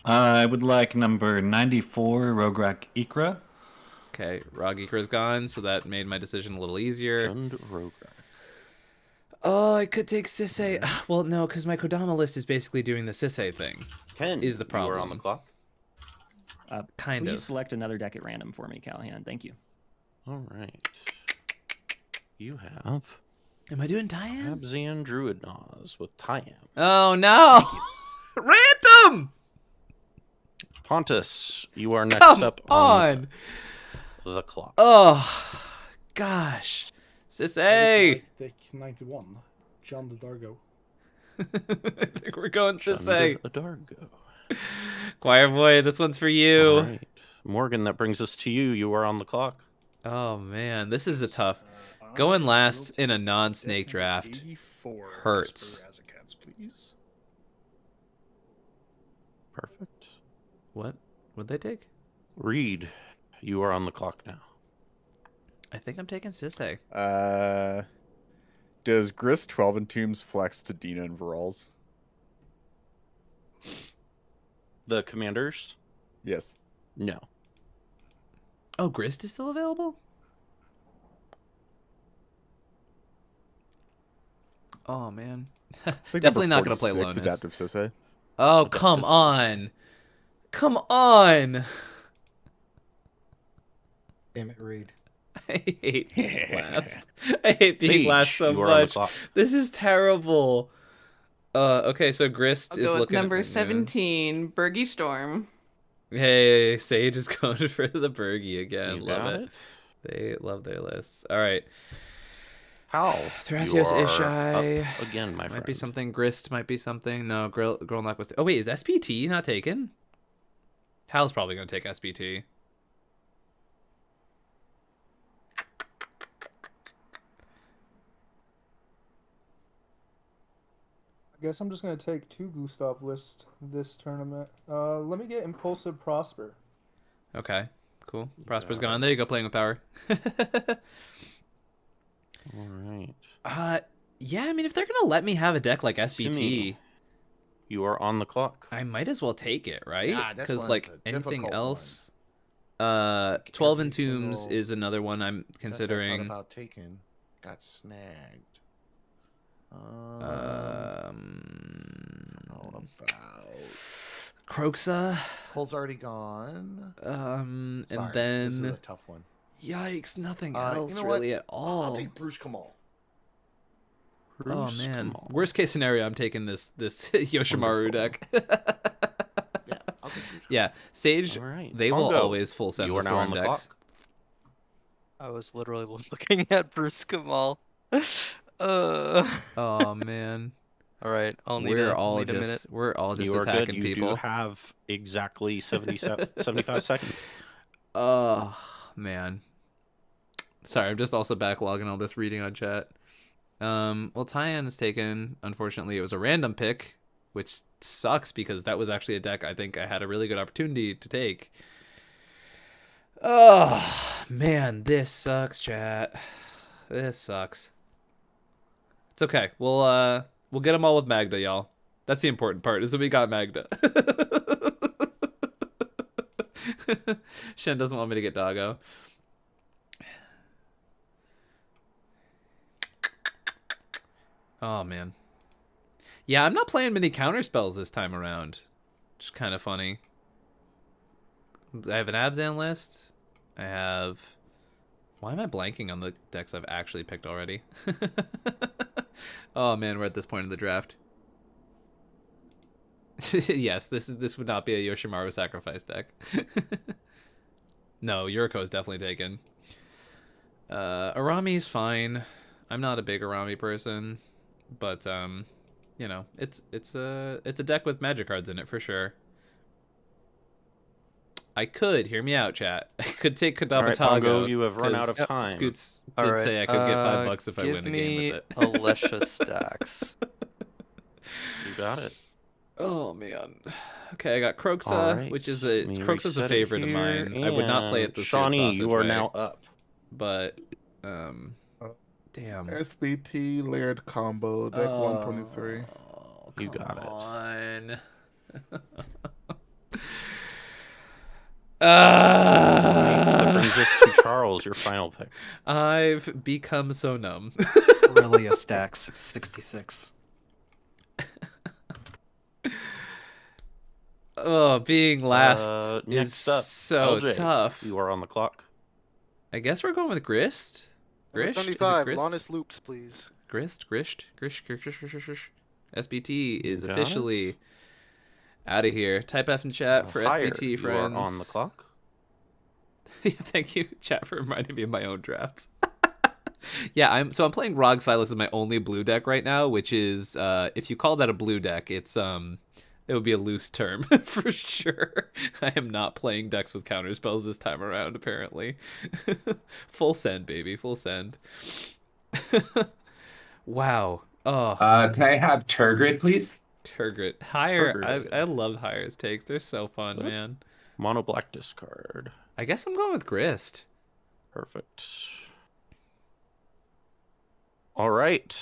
I would like number 94, Rograk Ikra. Okay, Rog Ikra's gone, so that made my decision a little easier. Jund Rograk. Oh, I could take Sisse. Well, no, because my Kodama list is basically doing the Sisse thing. Ken, is the you problem. are on the clock. Kind Please of. select another deck at random for me, Callahan. Thank you. All right. You have. Am I doing Tayam? Abzian Druid Naz with Tayam. Oh no! Random! Pontus, you are next Come up on the clock. Oh, gosh. Sisay! Deck 91. John Dargo. I think we're going Sisay. Dargo. Choir boy, this one's for you. All right. Morgan, that brings us to you. You are on the clock. Oh man, this is a tough. Going last in a non-snake draft hurts. Please. Perfect. What? What'd they take? Reed, you are on the clock now. I think I'm taking Sisay. Does Grist 12 Entombs flex to Dina and Varals? The commanders? Yes. No. Oh, Grist is still available? Oh man. Definitely not going to play Lonus. Adaptive Sisay. Oh, come on. Come on. Damn it, Reed. I hate being last. I hate being Siege, last so you are on the much. clock. This is terrible. Okay, so Grist I'll is go with looking number at 17, Bergie Storm. Hey, Sage is going for the Bergie again. You Love got it. They love their lists. All right. How? Thrasios Ishai. Again, my might friend. be something. Grist might be something. No, Girl Knock was. Oh, wait, is SPT not taken? Hal's probably going to take SPT. I guess I'm just gonna take 2 Gustav lists this tournament. Let me get Impulsive Prosper. Okay, cool. Prosper's gone. There you go, playing with power. All right. Yeah, I mean, if they're gonna let me have a deck like SBT, Timmy, you are on the clock. I might as well take it, right? Yeah, this Because one like is a anything difficult else, 12 Entombs single is another one I'm Thought considering. about taking. Got snagged. How about Croxa. Cole's already gone. And Sorry, then this is a tough one. Yikes, nothing You else know really what? at all. I'll take Bruce Kamal. Oh man, worst case scenario, I'm taking this Yoshimaru deck. Yeah, I'll take Bruce. Yeah, Sage. All right. They will Pongo, always full send you the are now on storm the decks. clock. I was literally looking at Bruce Kamal. Oh man. All right, I'll need We're a all minute. just we're all just You are attacking good. You people. do have exactly 75 seconds. Oh man. Sorry, I'm just also backlogging all this reading on chat. Well, Tyan is taken. Unfortunately, it was a random pick, which sucks because that was actually a deck I think I had a really good opportunity to take. Oh man, this sucks, chat. This sucks. It's okay. We'll get them all with Magda, y'all. That's the important part, is that we got Magda. Shen doesn't want me to get Doggo. Oh, man. Yeah, I'm not playing many counter spells this time around. Which is kind of funny. I have an Abzan list. I have... Why am I blanking on the decks I've actually picked already? Oh man, we're at this point in the draft. Yes, this would not be a Yoshimaru sacrifice deck. No, Yuriko is definitely taken. Arami's fine. I'm not a big Arami person, but you know, it's a deck with magic cards in it for sure. I could, hear me out, chat. I could take Kadabatago. All right, Pongo, you have run out of time. Scoots did say I could get $5 if I win a game with it. Give me Alesha Stacks. You got it. Oh man. Okay, I got Croxa, Right, which is reset Croxa's a it favorite of here, mine. I would not play it the Shawnee, you are way, now up. But damn. SBT layered combo, deck 123. You got it. On. That brings us to Charles, your final pick. I've become so numb. Aurelia Stacks, 66. Oh, being last is next up, so LJ, tough. You are on the clock. I guess we're going with Grist. Grist? Is it 75, Grist? Lonus Loops, please. Grist. SBT is Got officially out of here. Type F in chat for Higher, SBT, you friends. are on the clock. Yeah, thank you, chat, for reminding me of my own drafts. Yeah, I'm playing Rog Silas as my only blue deck right now, which is if you call that a blue deck, it would be a loose term for sure. I am not playing decks with counter spells this time around, apparently. Full send, baby, full send. Wow. Oh. Can I have Turgid, please? Turgid. Higher. Turgid. I love Hire's takes. They're so fun, man. Mono black discard. I guess I'm going with Grist. Perfect. All right.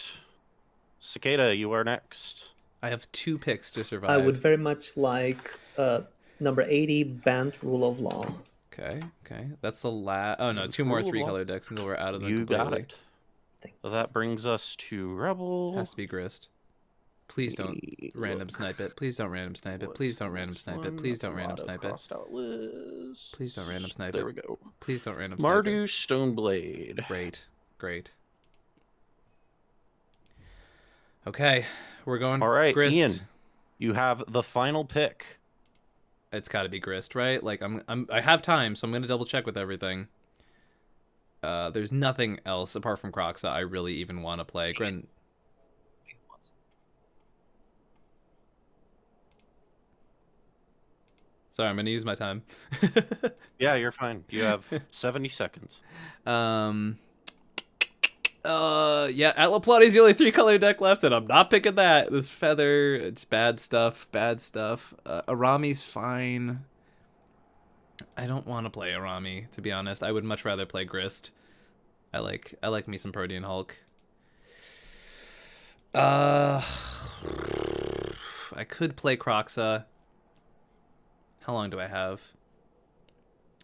Cicada, you are next. I have 2 picks to survive. I would very much like number 80, Banned Rule of Law. Okay. That's the last. Oh, no. 2 more 3-color decks until we're out of them You got completely. it. So that brings us to Rebel. Has to be Grist. Please don't random snipe it. Please don't random snipe it. Please don't random snipe it. Please don't random snipe it. Please don't random snipe it. There we go. Please don't random snipe it. Mardu Stoneblade. Great. Okay, we're going. All right, Grist. Ian, you have the final pick. It's got to be Grist, right? Like I have time, so I'm gonna double check with everything. There's nothing else apart from Crocs that I really even want to play. Sorry, I'm gonna use my time. Yeah, you're fine. You have 70 seconds. Yeah, Atla Plotty's the only 3-color deck left, and I'm not picking that. This Feather, it's bad stuff. Arami's fine. I don't want to play Arami, to be honest. I would much rather play Grist. I like me some Protean Hulk. I could play Croxa. How long do I have?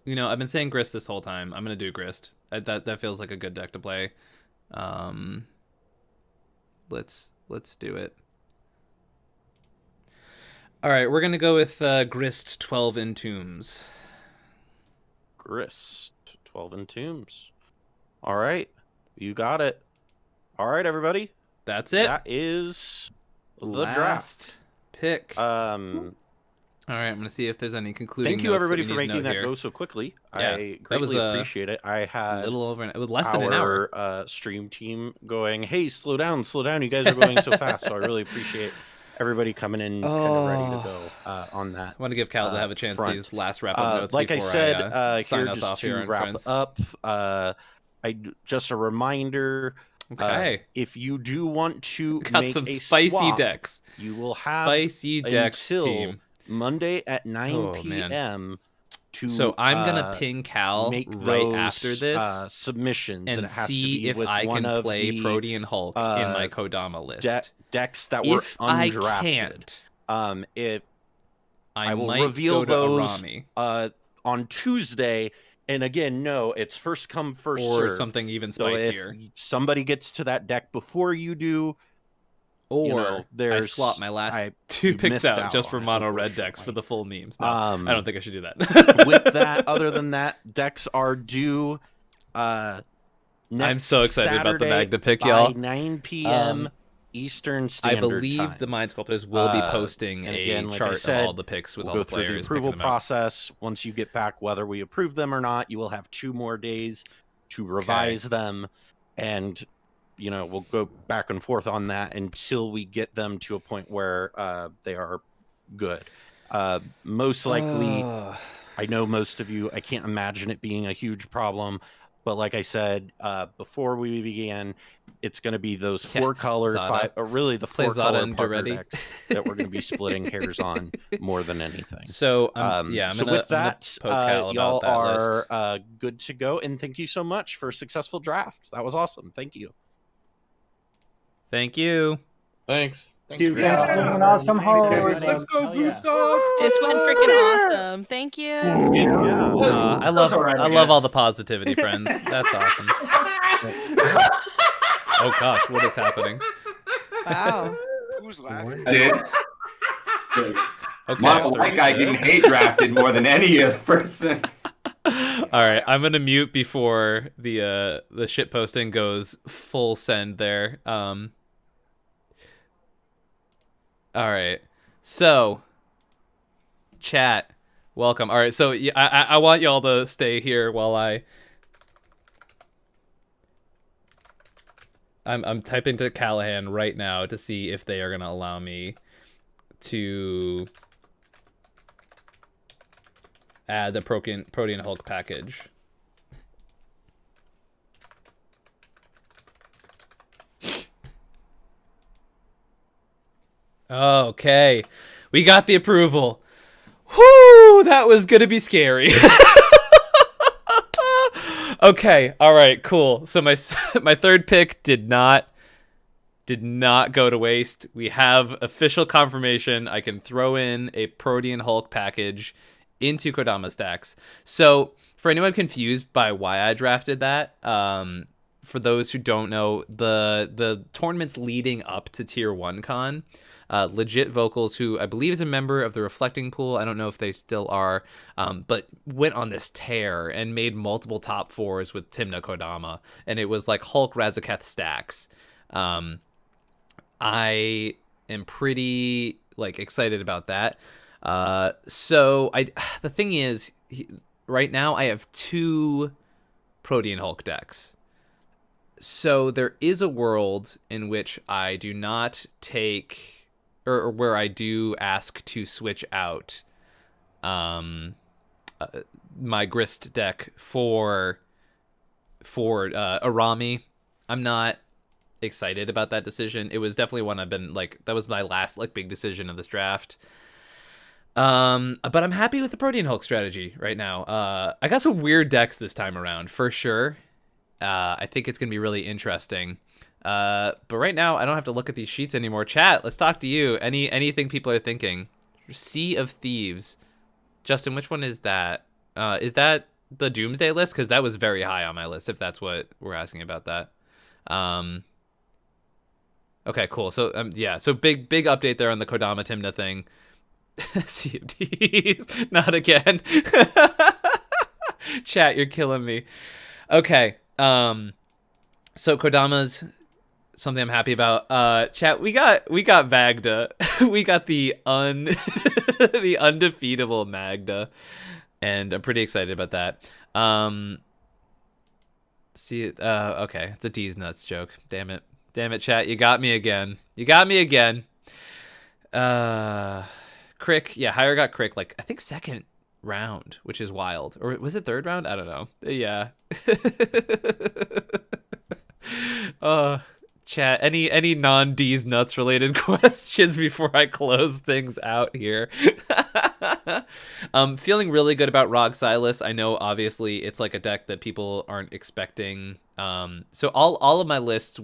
You know, I've been saying Grist this whole time. I'm gonna do Grist. That feels like a good deck to play. Let's do it. All right, we're gonna go with Grist 12 Entombs. Grist 12 Entombs. All right, you got it. All right, everybody. That's it. That is the Last draft pick. All right, I'm gonna see if there's any concluding. Thank you, notes everybody, that for we need to making note that here. go so quickly. Yeah, I that was greatly appreciate it. I had a little over less than an hour. Our stream team going, "Hey, slow down! You guys are going so fast." So I really appreciate everybody coming in kind of ready to go on that. I want to give Cal to have a chance these last wrap-up notes like before I said, I sign here us just off to here. wrap up. Just a reminder. Okay. If you do want to Got make some a spicy swap, decks. you will have Spicy decks until team. Monday at 9 Oh, p.m. man. to So I'm gonna ping Cal make right those, after this submissions, and it has to see be if with I one can of play the, Protean Hulk in my Kodama list. Decks that were if undrafted. I can't, I will might reveal go to those Arami. On Tuesday. And again, no, it's first come, first Or serve. something even So spicier. if somebody gets to that deck before you do, Or I swap my last 2 picks out just for mono red decks for the full memes. No, I don't think I should do that. With that, other than that, decks are due. I'm so excited about the Saturday Magna pick, by y'all. 9 p.m. Eastern Standard I believe Time. the Mind Sculptors will be posting and a again, like chart I said, of all the picks with we'll all go the through players. the approval picking them out. process. Once you get back, whether we approve them or not, you will have 2 more days to revise them, and we'll go back and forth on that until we get them to a point where they are good. Most likely, I know most of you. I can't imagine it being a huge problem. But like I said before we began, it's going to be those 4-color, really the 4-color partner decks that we're going to be splitting hairs on more than anything. So I'm so gonna, with that, poke Cal about y'all that are list. good to go, and thank you so much for a successful draft. That was awesome. Thank you. Thank you. Thanks. Thanks for an awesome host. Let's go, Gustav! This went freaking awesome. Thank you. I love all the positivity, friends. That's awesome. Oh gosh, what is happening? Wow. Who's laughing? Did. Okay. My white guy getting hate drafted more than any other person. All right, I'm gonna mute before the shit posting goes full send there. All right, so chat, welcome. All right, so I want y'all to stay here while I'm typing to Callahan right now to see if they are gonna allow me to add the Protean Hulk package. Okay, we got the approval. Whoo, that was gonna be scary. Okay, all right, cool. So my third pick did not go to waste. We have official confirmation. I can throw in a Protean Hulk package into Kodama stacks. So for anyone confused by why I drafted that, for those who don't know, the tournaments leading up to Tier 1 Con, Legit Vocals, who I believe is a member of the Reflecting Pool, I don't know if they still are, but went on this tear and made multiple top 4s with Timna Kodama, and it was like Hulk Razaketh stacks. I am pretty excited about that. So the thing is, right now I have 2 Protean Hulk decks. So there is a world in which I do not take, or where I do ask to switch out my Grist deck for Arami. I'm not excited about that decision. It was definitely one I've been that was my last big decision of this draft. But I'm happy with the Protean Hulk strategy right now. I got some weird decks this time around for sure. I think it's gonna be really interesting. But right now I don't have to look at these sheets anymore. Chat, let's talk to you. Anything people are thinking? Sea of Thieves. Justin, which one is that? Is that the Doomsday list? Because that was very high on my list, if that's what we're asking about that. Okay, cool. So yeah, so big update there on the Kodama Timna thing. Sea of Thieves. Not again. Chat, you're killing me. Okay. So Kodama's something I'm happy about. Chat, we got Magda. We got the the undefeatable Magda, and I'm pretty excited about that. Okay, it's a D's nuts joke. Damn it, chat, you got me again. Crick, yeah, Hire got Crick I think second round, which is wild. Or was it third round? I don't know. Yeah. Chat, any non-D's nuts related questions before I close things out here? Feeling really good about Rog Silas. I know obviously it's a deck that people aren't expecting. So all of my lists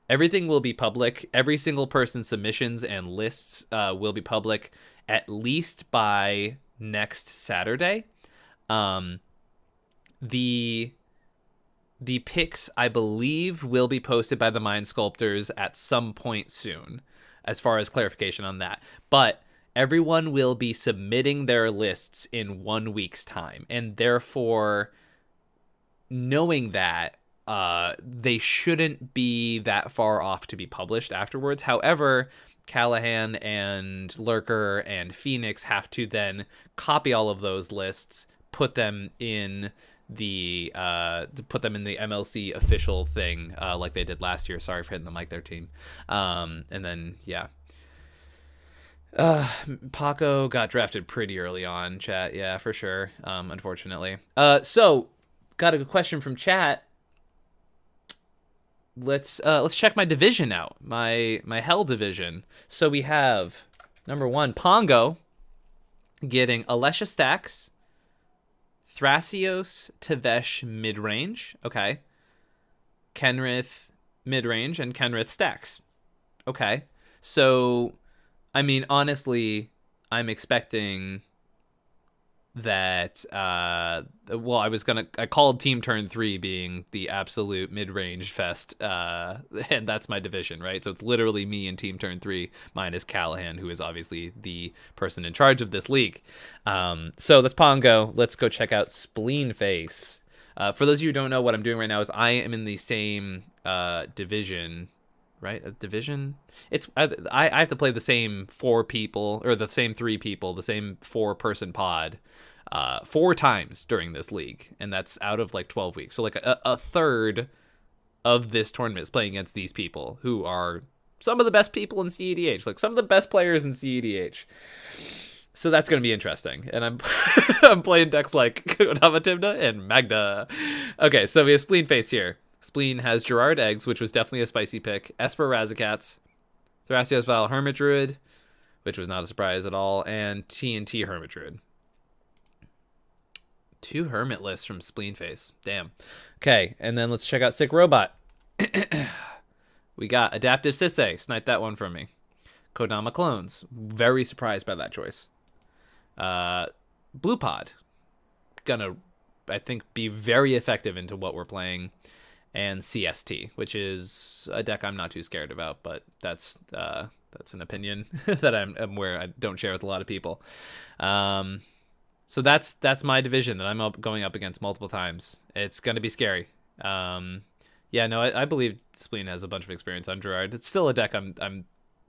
everything will be public. Every single person's submissions and lists will be public at least by next Saturday. The picks, I believe, will be posted by the Mind Sculptors at some point soon, as far as clarification on that. But everyone will be submitting their lists in 1 week's time, and therefore, knowing that, they shouldn't be that far off to be published afterwards. However, Callahan and Lurker and Phoenix have to then copy all of those lists, put them in the MLC official thing, like they did last year. Sorry for hitting the mic there, team. And then yeah. Paco got drafted pretty early on, chat. Yeah, for sure. Unfortunately. So got a good question from chat. Let's check my division out. My Hell division. So we have number 1, Pongo getting Alesha stacks, Thrasios, Tavesh mid-range. Okay. Kenrith mid-range and Kenrith stacks. Okay. So, I mean, honestly, I'm expecting that, I called Team Turn 3 being the absolute mid-range fest, and that's my division, right? So it's literally me and Team Turn 3 minus Callahan, who is obviously the person in charge of this league. So that's Pongo. Let's go check out Spleen Face. For those of you who don't know, what I'm doing right now is I am in the same division, right? A division? I have to play the same 4 people, or the same 3 people, the same 4-person pod 4 times during this league, and that's out of 12 weeks. So a third of this tournament is playing against these people who are some of the best people in cEDH, like some of the best players in cEDH. So that's going to be interesting. And I'm I'm playing decks like Kodama Timna and Magda. Okay, so we have Spleen Face here. Spleen has Gerard Eggs, which was definitely a spicy pick. Esper Razakats, Thrasios Val Hermit Druid, which was not a surprise at all, and TNT Hermit Druid. 2 Hermit lists from Spleen Face. Damn. Okay, and then let's check out Sick Robot. We got Adaptive Sisse. Snipe that one from me. Kodama Clones. Very surprised by that choice. Blue Pod. Gonna, I think, be very effective into what we're playing. And CST, which is a deck I'm not too scared about, but that's an opinion that I'm where I don't share with a lot of people. So that's my division that I'm going up against multiple times. It's gonna be scary. Yeah, no, I believe Spleen has a bunch of experience on Gerard. It's still a deck I'm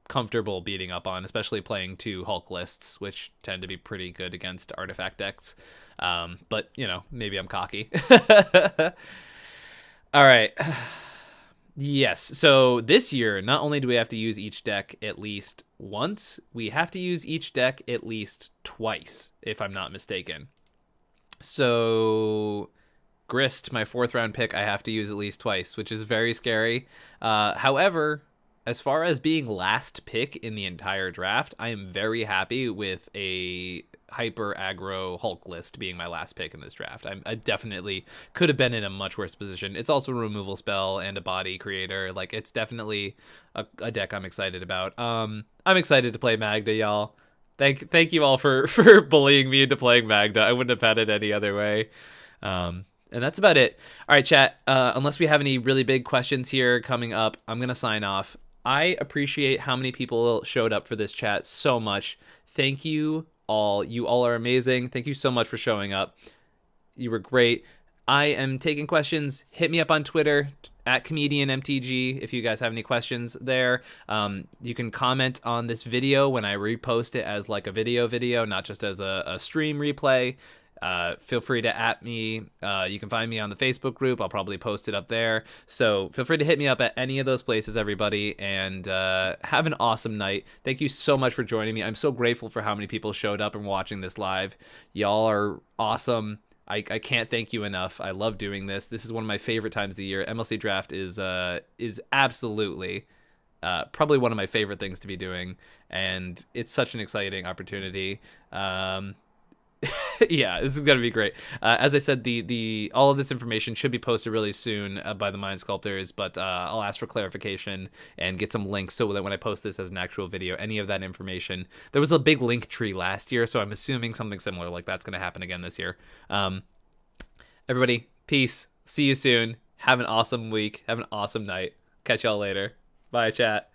comfortable beating up on, especially playing 2 Hulk lists, which tend to be pretty good against artifact decks. But, you know, maybe I'm cocky. All right. Yes, so this year, not only do we have to use each deck at least once, we have to use each deck at least twice, if I'm not mistaken. So Grist, my 4th round pick, I have to use at least twice, which is very scary. However, as far as being last pick in the entire draft, I am very happy with a hyper aggro Hulk list being my last pick in this draft. I definitely could have been in a much worse position. It's also a removal spell and a body creator. Like, it's definitely a deck I'm excited about. I'm excited to play Magda, y'all. Thank you all for bullying me into playing Magda. I wouldn't have had it any other way. And that's about it. All right, chat. Unless we have any really big questions here coming up, I'm going to sign off. I appreciate how many people showed up for this chat so much. Thank you all. You all are amazing. Thank you so much for showing up. You were great. I am taking questions. Hit me up on Twitter at ComedianMTG if you guys have any questions there. You can comment on this video when I repost it as like a video, not just as a stream replay. Feel free to @ me. You can find me on the Facebook group. I'll probably post it up there. So feel free to hit me up at any of those places, everybody, and have an awesome night. Thank you so much for joining me. I'm so grateful for how many people showed up and watching this live. Y'all are awesome. I can't thank you enough. I love doing this. This is one of my favorite times of the year. MLC Draft is absolutely probably one of my favorite things to be doing, and it's such an exciting opportunity. Yeah, this is gonna be great. As I said, the all of this information should be posted really soon by the Mind Sculptors, but I'll ask for clarification and get some links so that when I post this as an actual video, any of that information. There was a big link tree last year, so I'm assuming something similar like that's gonna happen again this year. Everybody, peace. See you soon. Have an awesome week. Have an awesome night. Catch y'all later. Bye, chat.